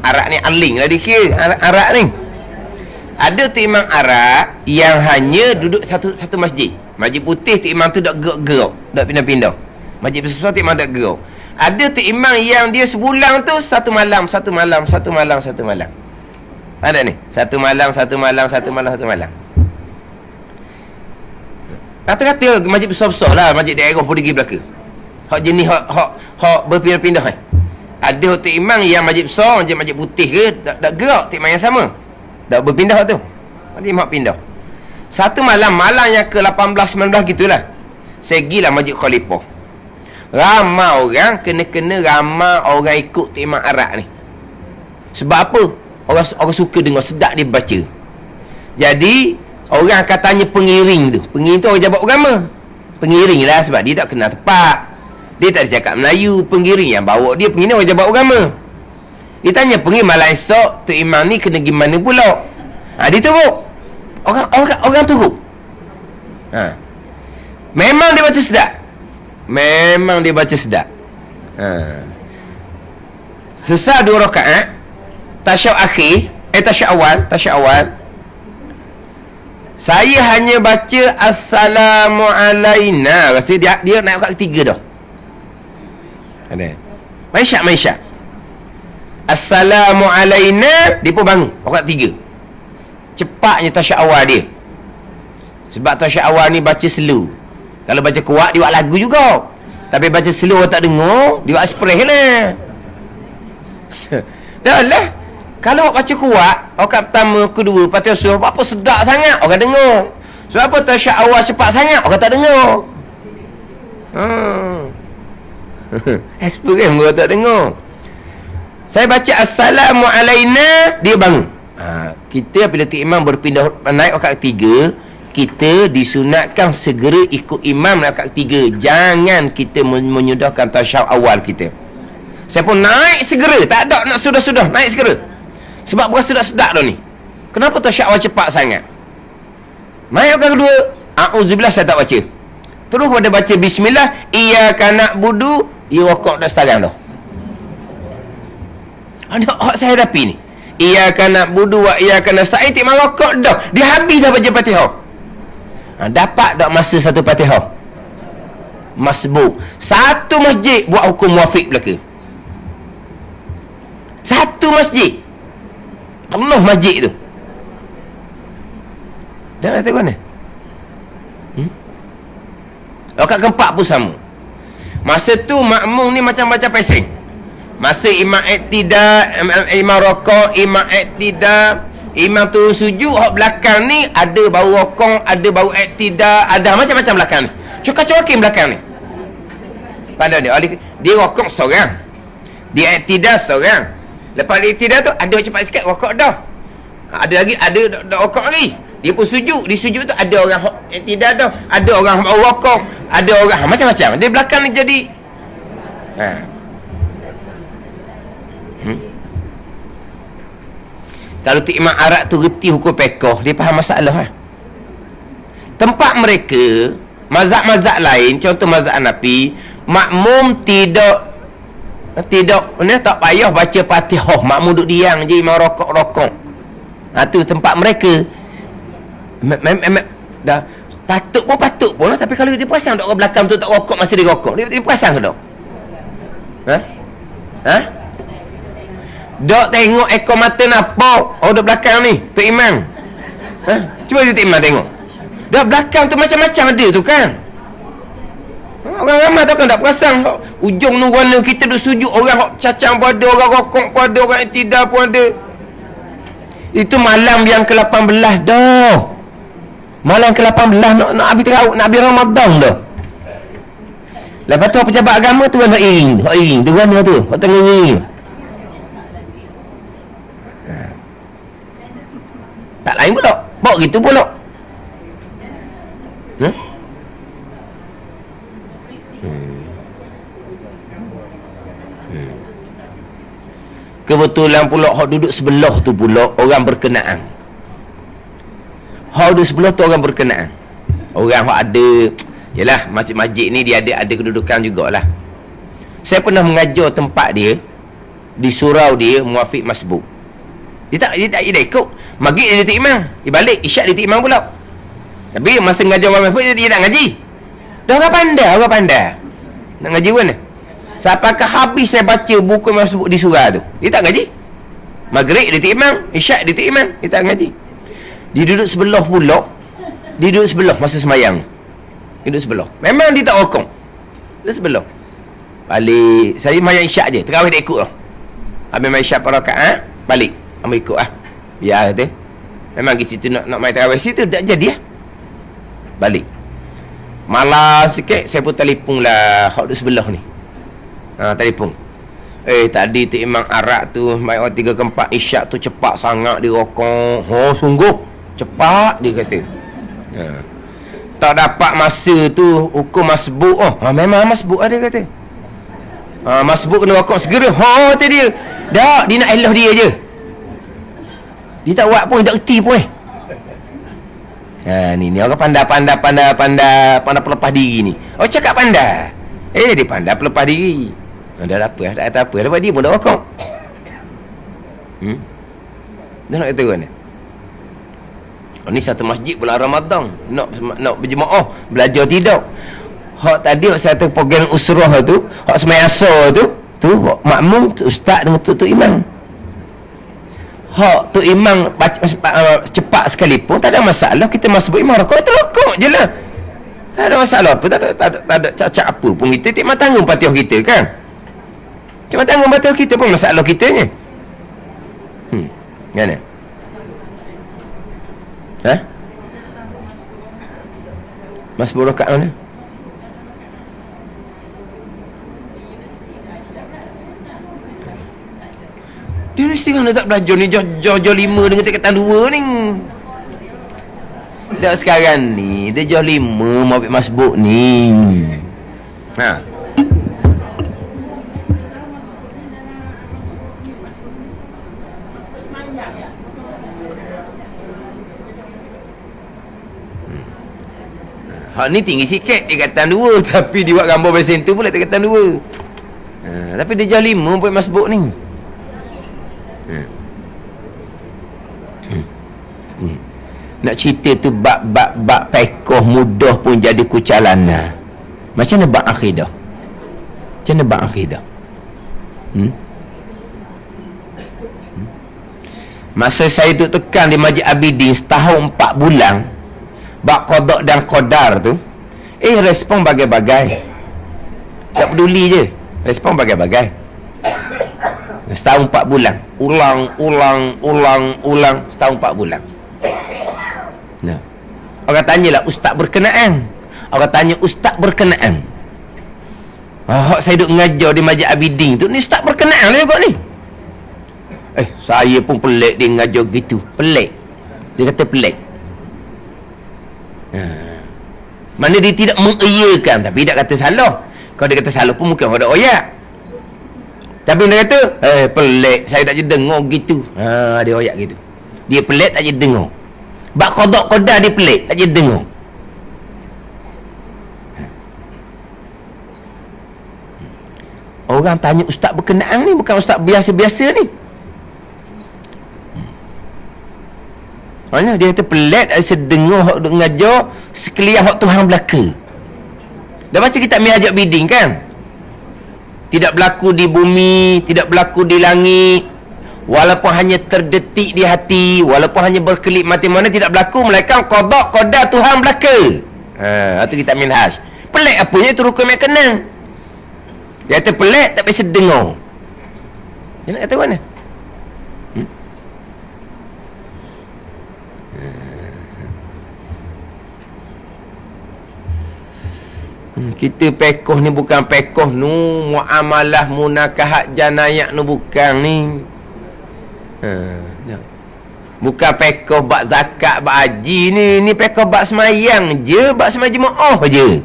Arab ni aling lah dikira Arab ni. Ada tu imam Arab yang hanya duduk satu masjid. Masjid Putih tu imam tu tak gerak, tak pindah-pindah. Masjid besar tu imam tak gerak. Ada tu imam yang dia sebulan tu satu malam. Ada ni, satu malam. Kata-kata masjid besar-besar lah, masjid daerah pun pergi belaka. Hak jenis hak berpindah-pindah kan. Ada tu imam yang masjid besar, masjid putih ke, tak gerak tu imam yang sama. Tak berpindah tu. Nanti imam pindah. Satu malam yang ke 18 19 gitulah. Saya pergilah Masjid Khalifah. Ramai orang kena ramai orang ikut tu imam Arab ni. Sebab apa? Orang suka dengar, sedap dia baca. Jadi orang katanya pengiring tu orang jabat agama. Pengiring lah, sebab dia tak kenal tepat. Dia tak cakap Melayu. Pengiring yang bawa dia pengiring orang jabat agama. Dia tanya pengiring malam esok tu imam ni kena gimana pula. Dia turut. Orang turut. Memang dia baca sedap. Selesai 2 rakaat, tasyahud awal. Saya hanya baca assalamu alaina. Rasa dia naik rakaat ketiga dah. Ada. Maisha. Assalamu alaina, dia pun bangun rakaat 3. Cepatnya tasyahud awal dia. Sebab tasyahud awal ni baca slow. Kalau baca kuat dia buat lagu juga. Tapi baca slow orang tak dengar, dia buat express lah. Dah lah. Kalau baca kuat, orang pertama, kedua, Fatihah surah, apa sedap sangat orang dengar. Sebab apa tasyahud awal cepat sangat orang tak dengar. Express orang tak dengar. Saya baca assalamu alaina, dia bangun. Kita bila tu imam berpindah naik rakaat 3, kita disunatkan segera ikut imam rakaat 3. Jangan kita menyudahkan tasyahud awal kita. Saya pun naik segera, tak ada nak sudah naik segera. Sebab bukan sedap-sedap dah ni. Kenapa tasyahud awal cepat sangat? Mai rakaat kedua, a'udzubillah saya tak baca. Terus pada baca bismillah, iyyaka na'budu, dia rakaat dah sekarang dah. Ada hak saya hadapi ni. Iyyaka na'budu wa iyyaka nasta'in, tik rakaat dah. Dia habis dah baca Fatihah. Dapat tak masa satu Fatihah? Masbuk. Satu masjid buat hukum muafiq belaka. Satu masjid. Penuh masjid tu. Jangan kata mana? Rakaat keempat pun sama. Masa tu makmum ni macam baca pesing. Masa imam iktidal, imam rakaat, imam iktidal, imam turun sujud, hak belakang ni ada bau rokok, ada bau iktidal, ada macam-macam belakang ni. Cukar-cukin belakang ni. Pada dia rokok seorang. Dia iktidal seorang. Lepas dia iktidal tu ada cepat sikit rokok dah. Ada lagi, ada rokok lagi. Dia pun sujud. Di sujud tu ada orang iktidal dah, ada orang bau rokok, ada orang macam-macam. Dia belakang ni jadi Kalau tu imam Arab tu reti hukum pekoh, dia faham masalah Tempat mereka, mazhab-mazhab lain, contoh mazhab Hanafi, makmum tidak tak payah baca Fatihah, makmum duduk diam je, imam rokok-rokok. Tu tempat mereka. Dah patut pun lah, tapi kalau dia perasan tak orang belakang tu tak rokok masa dia rokok, dia perasan ke tak? Dok tengok ekor mata nampak duduk belakang ni tu imam. Cuba tu imam tengok. Dah belakang tu macam-macam ada tu kan. Orang ramai tu kan tak perasan. Ujung nu warna kita duduk sujud, orang hok cacang pun ada, orang rokok pun ada, orang iktidal pun ada. Itu malam yang ke-18 dah. Malam ke-18 nak habis terawih, nak habis Ramadan dah. Lepas tu pejabat agama tu nak iring tu warna tu, hok tengah iring. Tak lain pula. Bawa gitu pula. Kebetulan pula hak duduk sebelah tu pula orang berkenaan. Hak duduk sebelah tu orang berkenaan. Orang hak ada, yalah, masjid-masjid ni dia ada kedudukan jugalah. Saya pernah mengajar tempat dia di surau dia muafiq masbuk. Dia tak ikut. Maghrib dia tak imam, dia balik, isyak dia tak imam pula. Tapi masa mengajar orang masbuk dia tak ngaji. Dah orang pandai. Nak ngaji mana? Sampaikan habis saya baca buku masbuk di surau tu, dia tak ngaji. Maghrib dia tak imam, isyak dia tak imam, dia tak ngaji. Dia duduk sebelah pula. Dia duduk sebelah masa semayang. Dia duduk sebelah. Memang dia tak rokok. Dia sebelah. Balik, saya mayang isyak je, terawih dia ikut lah. Habis mayang isyak rakaat, balik. Ambil ikut lah. Biar tu. Memang di situ nak main tarawih situ tak jadi lah. Balik. Malas sikit saya pun telefon lah hak duduk sebelah ni. Telefon. Tadi tu imam Arab tu mai 3 ke 4 isyak tu cepat sangat dia rokok. Sungguh cepat dia kata. Tak dapat masa tu hukum masbuk. Memang masbuk dia kata. Masbuk kena rokok segera. Tadi dia. Tak, dia nak elah dia je. Dia tak buat pun, dia tak erti pun ni orang pandai pelepas diri ni. Cakap pandai. Dia pandai pelepas diri. Dah apa dah kata apa. Lepas dia pun dah rokok. Dah nak kata kan? Ni satu masjid bulan Ramadan. Nak berjemaah, belajar tidak. Hak tadi satu program usrah tu, hak semayasa tu makmum ustaz dengan tu imam. Hak tu imam cepat sekalipun tak ada masalah. Kita masuk imam rokok terokok je lah, tak ada masalah apa. Tak ada cacat apa pun. Kita tak tanggung Fatihah kita kan. Cuma tanggung Fatihah kita pun masalah kita ni. Mana? Masbuk rakaat mana? Dia mesti kan tak belajar ni jauh 5 dengan tingkatan 2 ni. Dah sekarang ni dia jauh 5 mau ambil masbuk ni. Hak ni tinggi sikit tingkatan 2 tapi dia buat gambar besen tu pula tingkatan 2. Tapi dia jauh 5 buat masbuk ni. Nak cerita tu bab pekoh mudah pun jadi kucalana. Macam mana bab akidah? Macam mana bab akidah? Masa saya duduk tekan di Masjid Abidin setahun 4 bulan bab qada dan qadar tu, respon bagai-bagai. Tak peduli je, respon bagai-bagai. Setahun 4 bulan, ulang setahun 4 bulan. Nah, orang tanyalah ustaz berkenaan. Orang tanya ustaz berkenaan. Saya duduk ngajar di Masjid Abidin tu, ni ustaz berkenaan lah juga ni. Saya pun pelik dia ngajar gitu. Pelik. Dia kata pelik. Mana dia tidak mengiyakan, tapi dia kata salah. Kalau dia kata salah pun mungkin ada oyak. Tapi dia kata, pelik. Saya tak je dengar gitu. Dia oyak gitu. Dia pelik tak je dengar. Bak qada dia pelik tak je dengar. Orang tanya ustaz berkenaan ni bukan ustaz biasa-biasa ni. Maknanya dia kata pelik ada sedengar hak duk ngajar sekalian hak Tuhan belaka. Dah baca kitab Minhajul Abidin kan? Tidak berlaku di bumi, tidak berlaku di langit, walaupun hanya terdetik di hati, walaupun hanya berkelip mati mana tidak berlaku melainkan qada Tuhan belaka. Itu kitab Minhaj. Pelik apanya itu rukun yang kenang. Dia kata pelik tak biasa dengar. Dia nak kata mana? Kita pekoh ni bukan pekoh muamalah munakahat janayak ni bukan ni. Bukan pekoh bak zakat bak haji ni pekoh bak semayang je, bak semayang jemaah je.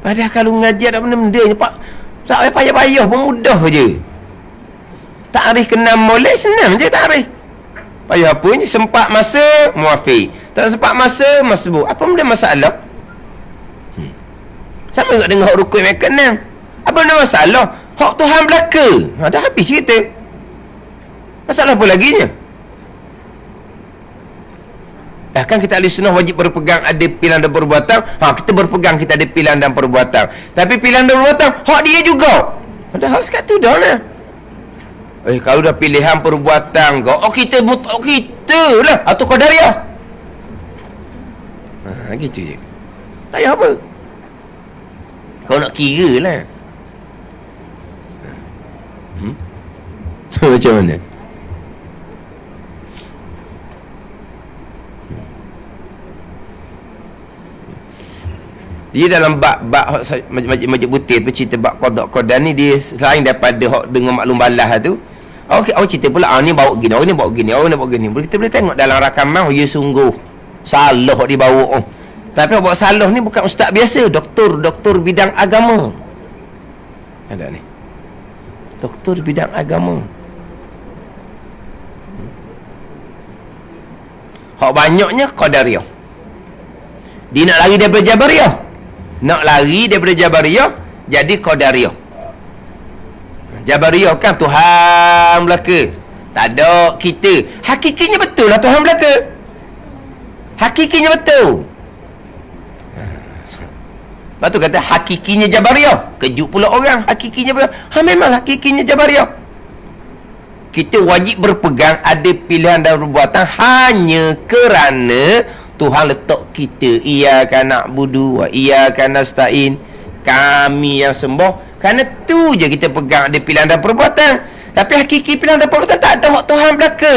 Padahal kalau ngajar dak benda-benda ni pak tak payah-payah pun mudah je. Takrif kenam molek senang je takrif. Payah apa ni, sempat masa muafiq, tak sempat masa masbuk. Apa benda masalah? Sama juga dengan hak rukun yang kenal. Apa benda masalah? Hak Tuhan belaka. Dah habis cerita. Masalah apa lagi nya? Kan kita ahli sunnah wajib berpegang ada pilihan dan perbuatan. Kita berpegang kita ada pilihan dan perbuatan. Tapi pilihan dan perbuatan hak dia juga. Dah kat tu dah lah. Kalau dah pilihan perbuatan kau, kita mutlak kita lah atau qadariyah. Gitu je. Tak payah apa. Kau nak kira lah. Macam mana? Dia dalam bab Majid Butir cerita bab qada ni, dia selain daripada hak dengan maklum balas tu, awak cerita pula ni bawa gini, orang ni bawa gini, orang ni bawa gini. Kita boleh tengok dalam rakaman, ya sungguh salah hak dia bawa. Tapi bawa salah ni bukan ustaz biasa, doktor bidang agama. Ada ni. Doktor bidang agama. Hak banyaknya qadariyah. Dia nak lari daripada jabariyah. Nak lari daripada jabariyah jadi qadariyah. Jabariyah kan Tuhan belaka. Tak ada kita. Hakikinya betul lah Tuhan belaka. Hakikinya betul. Lepas tu kata hakikinya jabariyah. Kejut pula orang hakikinya betul. Memang hakikinya jabariyah. Kita wajib berpegang ada pilihan dan perbuatan hanya kerana Tuhan letak kita iyyaka na'budu wa iyyaka nasta'in, kami yang sembah. Kerana tu je kita pegang ada pilihan dan perbuatan. Tapi hakiki pilihan dan perbuatan tak ada hak Tuhan belaka.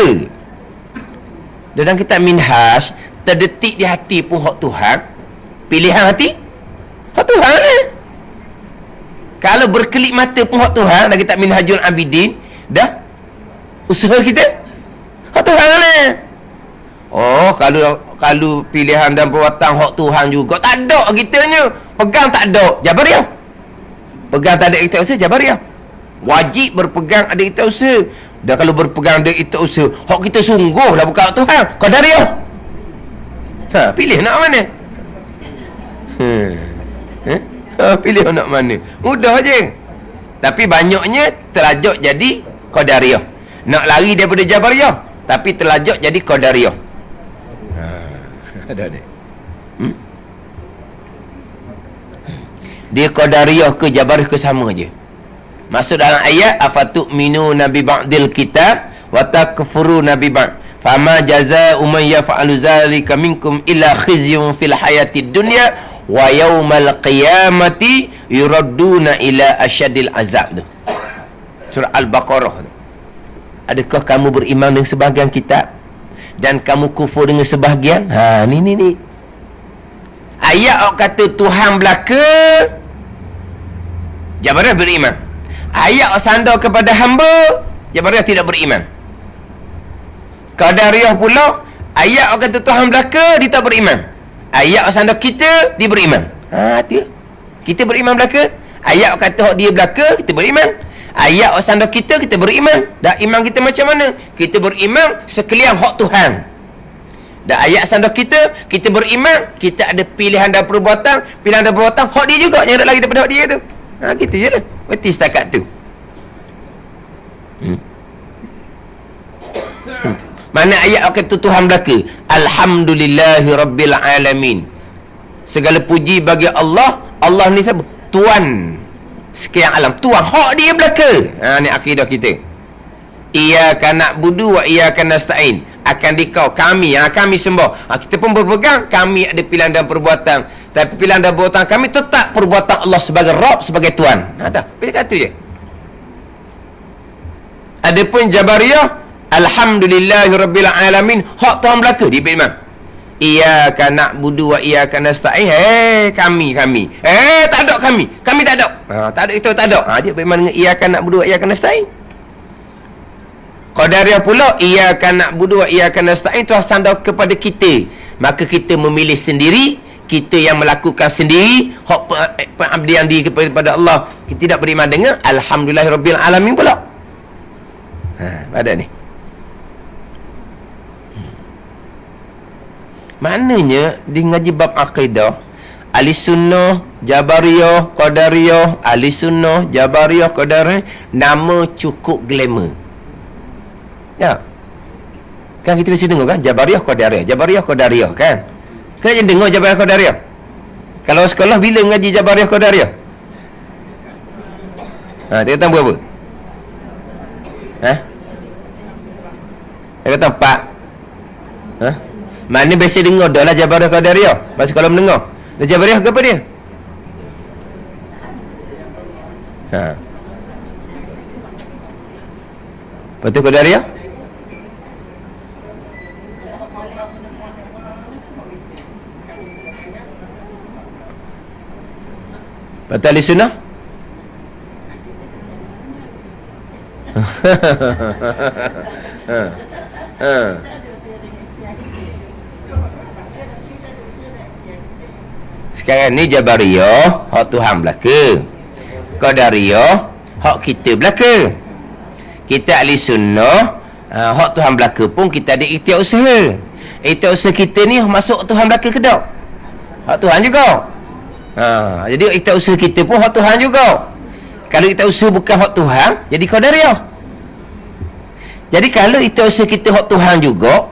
Dalam kitab Minhaj, terdetik di hati pun hak Tuhan. Pilihan hati hak Tuhan lah. Kalau berkelip mata pun hak Tuhan. Dalam kitab Minhajul Abidin, dah usaha kita hak Tuhan lah. Kalau pilihan dan perbuatan hak Tuhan juga tak ada kitanya. Pegang tak ada jabariyah. Pegang tak ada kita usaha jabariyah. Wajib berpegang ada kita usaha. Dan kalau berpegang ada kita usaha, hak kita sungguh lah bukan hak Tuhan, qadariyah. Pilih nak mana? Pilih nak mana? Mudah je. Tapi banyaknya terlajuk jadi Qadariyah. Nak lari daripada Jabariyah, tapi terlajuk jadi Qadariyah. Ada ni. Dia Qadariyah ke Jabariyah ke sama je. Maksud dalam ayat afatu'minuna bi ba'dil kitab wa takfuruna bi ba'd. Fama jazaa'u man yaf'alu dzalika minkum illa khizyun fil hayatid dunya wa yaumal qiyamati yuradduna ila asyadil azab tu. Surah Al-Baqarah tu. Adakah kamu beriman dengan sebahagian kitab dan kamu kufur dengan sebahagian? Ni. Ayat orang kata Tuhan belaka, Jabariyah beriman. Ayat orang sandar kepada hamba, Jabariyah tidak beriman. Qadariyah pula, ayat orang kata Tuhan belaka, dia tak beriman. Ayat orang sandar kita, dia beriman. Dia. Kita beriman belaka. Ayat orang kata dia belaka, kita beriman. Ayat orang sandar kita beriman. Dan iman kita macam mana? Kita beriman sekalian hak Tuhan. Dan ayat sandar kita beriman, kita ada pilihan dan perbuatan. Pilihan dan perbuatan hak dia juga, yang ada lagi daripada hak dia tu. Gitu je lah. Berarti setakat tu. Mana ayat orang kata Tuhan belaka? Alhamdulillahi Rabbil Alamin. Segala puji bagi Allah. Allah ni siapa? Tuan sekian alam. Tuan. Hak dia belaka. Ni akidah kita. Iyyaka na'budu wa iyyaka nasta'in. Akan dikau kami, kami sembah. Kita pun berpegang kami ada pilihan dan perbuatan. Tapi pilihan dan perbuatan kami tetap perbuatan Allah sebagai Rabb, sebagai Tuan. Dah. Pilih kata je. Adapun Jabariyah, Alhamdulillahirabbil alamin, hak Tuhan belaka dia beriman. Iyyaka na'budu wa iyyaka nasta'in. Kami. Tak ada kami. Kami tak ada. Tak ada itu tak ada. Dia beriman dengan iyyaka na'budu wa iyyaka nasta'in. Qadariyah pula, iyyaka na'budu wa iyyaka nasta'in, Tuhan sandar kepada kita. Maka kita memilih sendiri, kita yang melakukan sendiri hak pengabdian diri kepada Allah. Kita tidak beriman dengan Alhamdulillahirabbil alamin pula. Ada ni. Maknanya di ngaji bab akidah, ahli sunnah, Jabariyah, Qadariyah, ahli sunnah, Jabariyah, Qadariyah, nama cukup glamour. Ya. Kan kita mesti dengar kan Jabariyah, Qadariyah, Jabariyah, Qadariyah kan? Kan je dengar Jabariyah, Qadariyah. Kalau sekolah bila ngaji Jabariyah, Qadariyah? Dia kata berapa? Dia kata 4. Mana biasa dengar dah lah Jabariyah, Qadariyah. Masa kalau mendengar dah Jabariyah ke apa dia? Lepas tu Qadariyah? Lepas tu ahli sunnah? Sekarang ni Jabariyah hak Tuhan belaka, Qadariyah hak kita belaka. Kita ahli sunnah, hak Tuhan belaka pun kita ada ikhtiar usaha. Ikhtiar usaha kita ni masuk Tuhan belaka ke tak? Hak Tuhan juga. Jadi ikhtiar usaha kita pun hak Tuhan juga. Kalau ikhtiar usaha bukan hak Tuhan, jadi Qadariyah. Jadi kalau ikhtiar usaha kita hak Tuhan juga,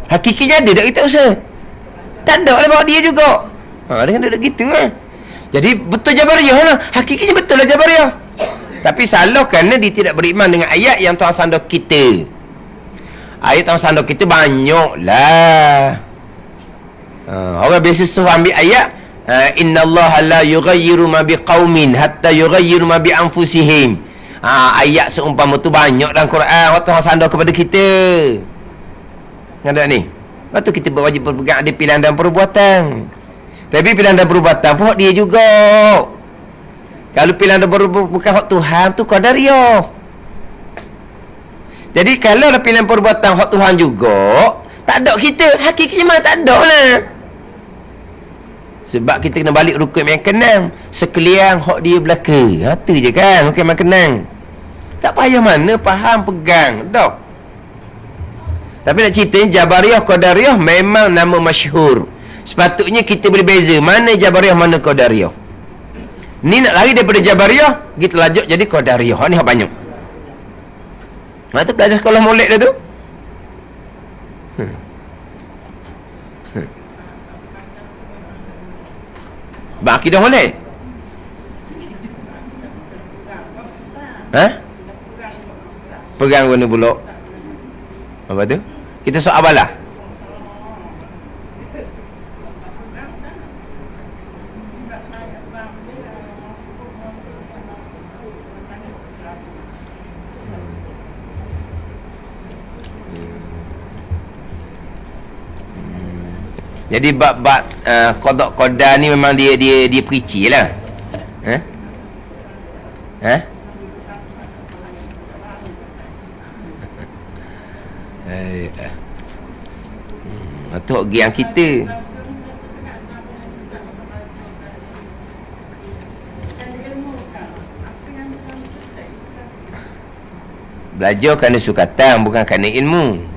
hakikinya ada tak ikhtiar usaha? Tak ada lah bawa dia juga. Dia kan ada gitu kan. Jadi betul Jabariyah lah. Hakikinya betul lah Jabariyah. Tapi salah kerana dia tidak beriman dengan ayat yang Tuhan sandar kita. Ayat Tuhan sandar kita banyak lah. Orang biasa suruh ambil ayat innallaha la yughayyiru ma biqaumin hatta yughayyiru ma bi anfusihim. Ayat seumpama tu banyak dalam Quran waktu Tuhan sandar kepada kita. Ada ni. Lepas tu kita berwajib berpegang ada pilihan dan perbuatan. Tapi pilihan dan perbuatan pun hak dia juga. Kalau pilihan dan perbuatan bukan hak Tuhan tu Qadariyah. Jadi kalau ada pilihan perbuatan hak Tuhan juga, tak ada kita, hakikinya mana tak ada lah. Sebab kita kena balik rukun yang kenang, sekalian hak dia belaka. Tu je kan rukun yang kenang. Tak payah mana faham pegang dah. Tapi nak cerita Jabariyah, Qadariyah memang nama masyhur. Sepatutnya kita boleh beza mana Jabariyah, mana Qadariyah. Ni nak lari daripada Jabariyah, kita lajuk jadi Qadariyah. Ni hak banyak. Tu belajar sekolah molek dah tu. Akidah molek. Pegang guna pulak. Apa tu? Kita soal abalah. Jadi bab-bab qada qadar ni memang dia perici lah. Itu yang kita. Belajar kerana sukatan, bukan kerana ilmu.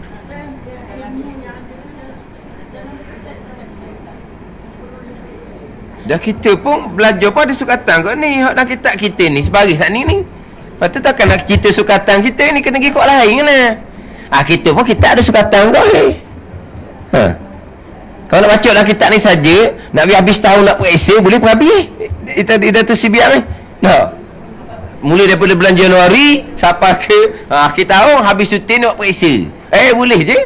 Dah kita pun belajar pun ada sukatan kot ni. Hak dah kitab kita ni sebaris saat ni. Lepas tu takkan nak cerita sukatan kita ni, kena pergi kot lain kan. Kita pun kita ada sukatan kot. Kalau nak baca dalam kitab ni saja, nak habis tahun nak periksa, boleh pun habis. Dia tu sibiak ni. Mula daripada bulan Januari sampai ke akhir tahun, habis cuti nak periksa. Boleh je.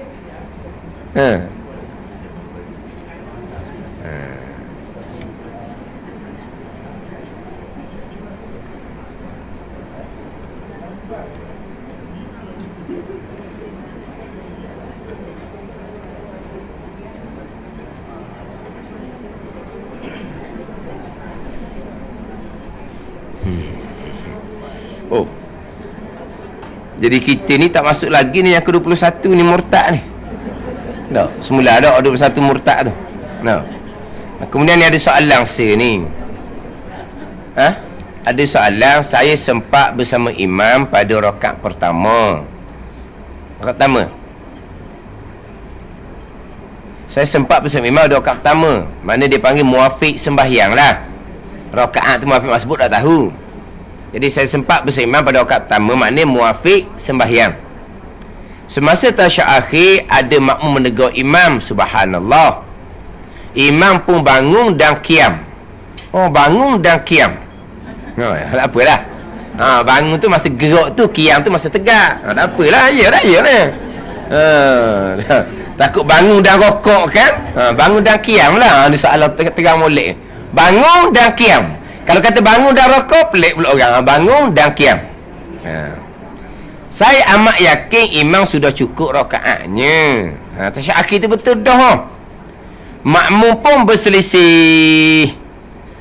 Jadi kita ni tak masuk lagi ni yang ke-21 ni murtad ni. Tak, semula ada 21 murtad tu. Kemudian ni ada soalan saya ni. Ada soalan, saya sempat bersama imam pada rakaat pertama. Rakaat pertama. Saya sempat bersama imam pada rakaat pertama. Mana dia panggil muafiq sembahyang lah. Rakaat tu muafiq masbut dah tahu. Jadi saya sempat bersama imam pada rakaat pertama, maknanya muafiq sembahyang. Semasa tasyahud akhir, ada makmum menegur imam, subhanallah. Imam pun bangun dan qiyam. Bangun dan qiyam. Apalah. Bangun tu masa gerak tu, qiyam tu masa tegak. Tak apalah, ya lah. Takut bangun dan rokok kan. Bangun dan qiyam lah. Ada soalan tegang molek. Bangun dan qiyam. Kalau kata bangun dan rokok, pelik pula orang. Bangun dan qiyam. Saya amat yakin imam sudah cukup rakaatnya. Tasyahud akhir tu betul dah. Makmum pun berselisih.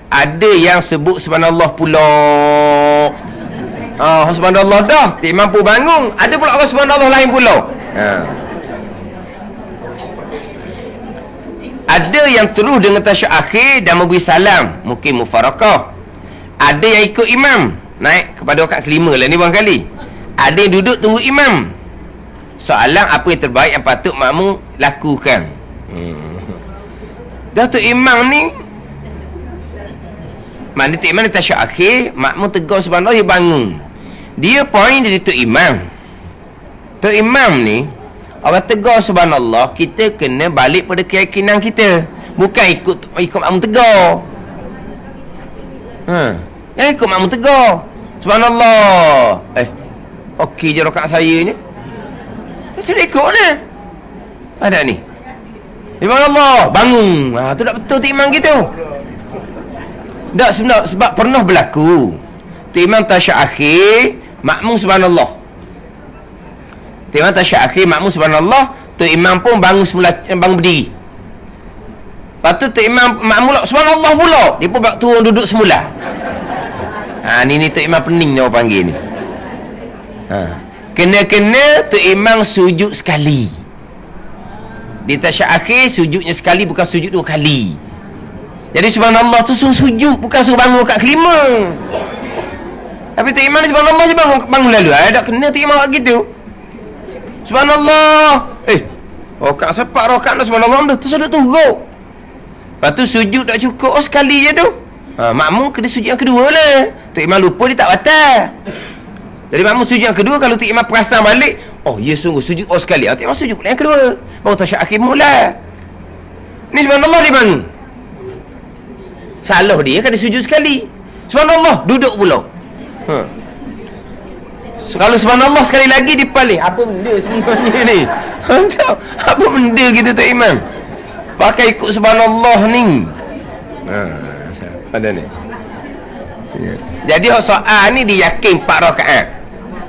Ada yang sebut subhanallah pula. Subhanallah dah. Imam pun bangun. Ada pula orang subhanallah lain pula. Ada yang terus dengan tasyahud akhir dan memberi salam, mungkin mufarakah. Ada yang ikut imam, naik kepada rakaat kelima lah ni barangkali. Ada yang duduk tunggu imam. Soalan apa yang terbaik yang patut makmum lakukan. Dah tu imam ni, maknanya tu imam ni tasyahud akhir, makmum tegur subhanallah, dia bangun. Dia point dia tu imam. Tu imam ni, orang tegur subhanallah, kita kena balik pada keyakinan kita. Bukan ikut makmum tegur. Ikut makmum tegur subhanallah. Okey je rakaat saya ni. Tak sudah ikut ni. Ada ni. Subhanallah, bangun. Tu tak betul tu imam gitu. Tak sebenarnya, sebab pernah berlaku. Tu imam tasyahud akhir, makmum subhanallah. Tu imam tasyahud akhir, makmum subhanallah. Tu imam pun bangun semula, bangun berdiri. Lepas tu imam makmum subhanallah pula. Dia pun turun duduk semula. Ni tu imam pening dia orang panggil ni. Kena-kena tu imam sujud sekali. Di tasyahud akhir sujudnya sekali, bukan sujud 2 kali. Jadi subhanallah tu suruh sujud, bukan suruh bangun kat kelima. Tapi tu imam ni subhanallah je bangun lalu. Tak kena tu imam buat gitu. Subhanallah. Rokat sepak rokat tu subhanallah tu sudut turuk. Lepas tu sujud tak cukup sekali je tu. Makmum kena sujud yang kedua lah. Tok Imam lupa dia tak batal. Jadi makmum sujud yang kedua, kalau Tok Imam perasan balik, oh ya sungguh sujud sekali. Tok Imam sujud pula yang kedua. Baru tasyahud akhir mula. Ni subhanallah dia bangun. Salah dia kan dia sujud sekali. Subhanallah duduk pula. So, kalau subhanallah sekali lagi dipaling. Apa benda sebenarnya ni? Apa benda kita Tok Imam? Pakai ikut subhanallah ni. Ada ni. Jadi soal ni dia yakin 4 rakaat.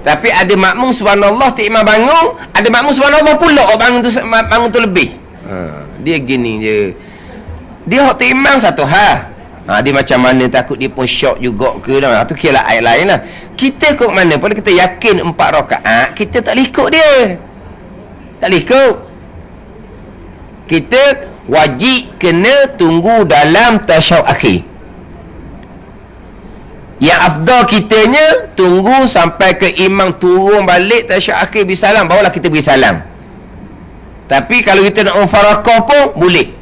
Tapi ada makmum subhanallah Tok Imam bangun, ada makmum subhanallah pula bangun tu lebih. Dia gini je. Dia Tok Imam satu dia macam mana takut dia pun syok juga ke dah. Tu kira ayat lain lah. Kita kok mana pada kita yakin 4 rakaat, kita tak ikut dia. Tak ikut. Kita wajib kena tunggu dalam tasyahud akhir. Yang afdal kitanya tunggu sampai ke imam turun balik tasyahud akhir beri salam, barulah kita beri salam. Tapi kalau kita nak mufarakah pun boleh.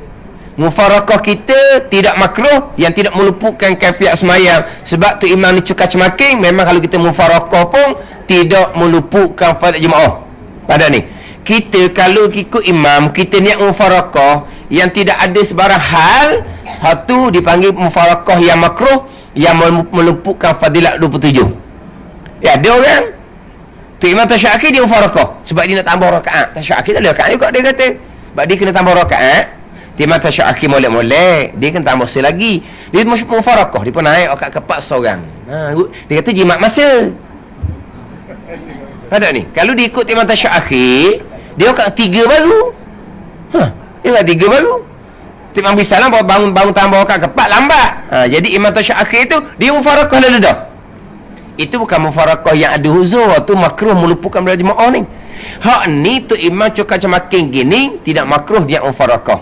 Mufarakah kita tidak makruh, yang tidak meluputkan kaifiat semayang. Sebab tu imam ni cukar cemaking, memang kalau kita mufarakah pun tidak meluputkan fardhu jemaah. Pada ni kita kalau ikut imam, kita niat mufarakah yang tidak ada sebarang hal, tu dipanggil mufarakah yang makruh, yang meluputkan fadilat 27. Ya, ada orang tu imam tasyahud akhir dia mufarakah sebab dia nak tambah rakaat. Tasyahud akhir tak ada rakaat juga dia kata. Sebab dia kena tambah rakaat. Dia imam tasyahud akhir molek-molek, dia kena tambah lagi. Dia mufarakah, dia pun naik rakaat ke-4 seorang. Dia kata jimat masa. Ada ni. Kalau dia ikut imam tasyahud akhir, dia rakaat 3 baru. Dia rakaat 3 baru. Imam beri salam bangun tambah rakaat ke-4 lambat. Jadi imam tasyahud akhir tu dia mufarakah lalu dah. Itu bukan mufarakah yang ada huzur, tu makruh meluputkan bela jemaah ni. Hak ni tu imam cukar cemaking gini tidak makruh dia mufarakah.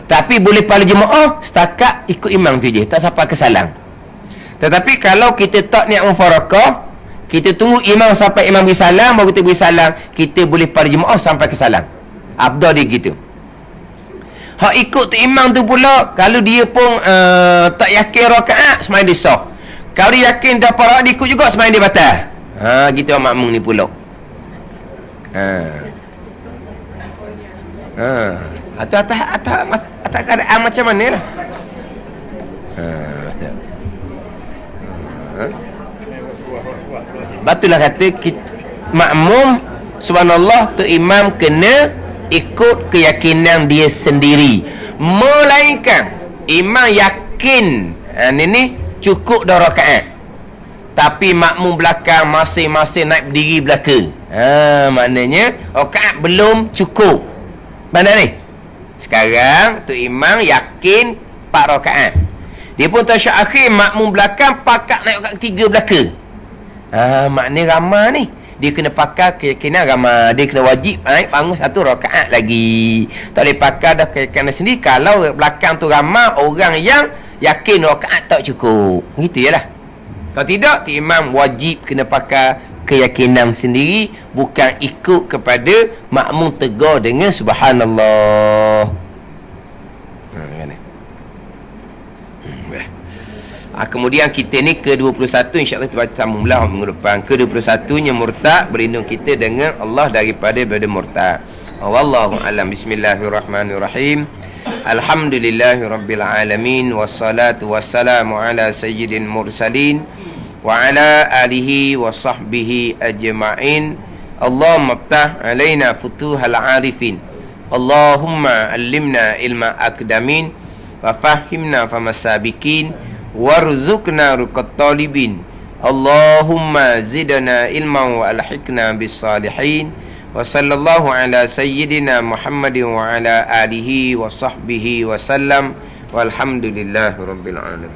Tapi boleh pada jemaah setakat ikut imam tu je, tak sampai ke salam. Tetapi kalau kita tak niat mufarakah, kita tunggu imam sampai imam beri salam, baru kita beri salam, kita boleh pada jemaah sampai ke salam. Afdal dia gitu. Hak ikut tu imam tu pula, kalau dia pun tak yakin rakaat, sembahyang dia sah. Kalau dia yakin dah para dia ikut juga, sembahyang dia batal. Gitu orang makmum ni pula. Atas keadaan macam mana lah. Batulah kata makmum subhanallah tu imam kena ikut keyakinan dia sendiri, melainkan imam yakin ni cukup dah rakaat, tapi makmum belakang masing-masing naik berdiri belakang, maknanya rakaat belum cukup. Mana ni sekarang tu imam yakin 4 rakaat, dia pun tasyahud akhir, makmum belakang pakat naik rakaat 3 belakang. Maknanya ramai ni, dia kena pakai keyakinan ramai, dia kena wajib naik bangun 1 rakaat lagi. Tak boleh pakai dah keyakinan sendiri kalau belakang tu ramai orang yang yakin rakaat tak cukup. Begitu je lah. Kalau tidak, imam wajib kena pakai keyakinan sendiri, bukan ikut kepada makmum tegar dengan subhanallah. Kemudian kita ni ke-21, insya-Allah kita baca sambunglah minggu depan. Ke-21 nya murtad, berlindung kita dengan Allah daripada murtad. Wallahu a'lam. Bismillahirrahmanirrahim. Alhamdulillahirabbil alamin, wassalatu wassalamu ala sayyidil mursalin wa ala alihi wa sahbihi ajma'in. Allahumma iftah alaina futuhal arifin. Allahumma allimna ilma akdamin wa fahimna famasabikin warzuqna ruqat talibin. Allahumma zidna ilman wa alhiqna bis salihin. Wa sallallahu ala sayyidina Muhammadin wa ala alihi wa sahbihi wa sallam. Walhamdulillahi rabbil alamin.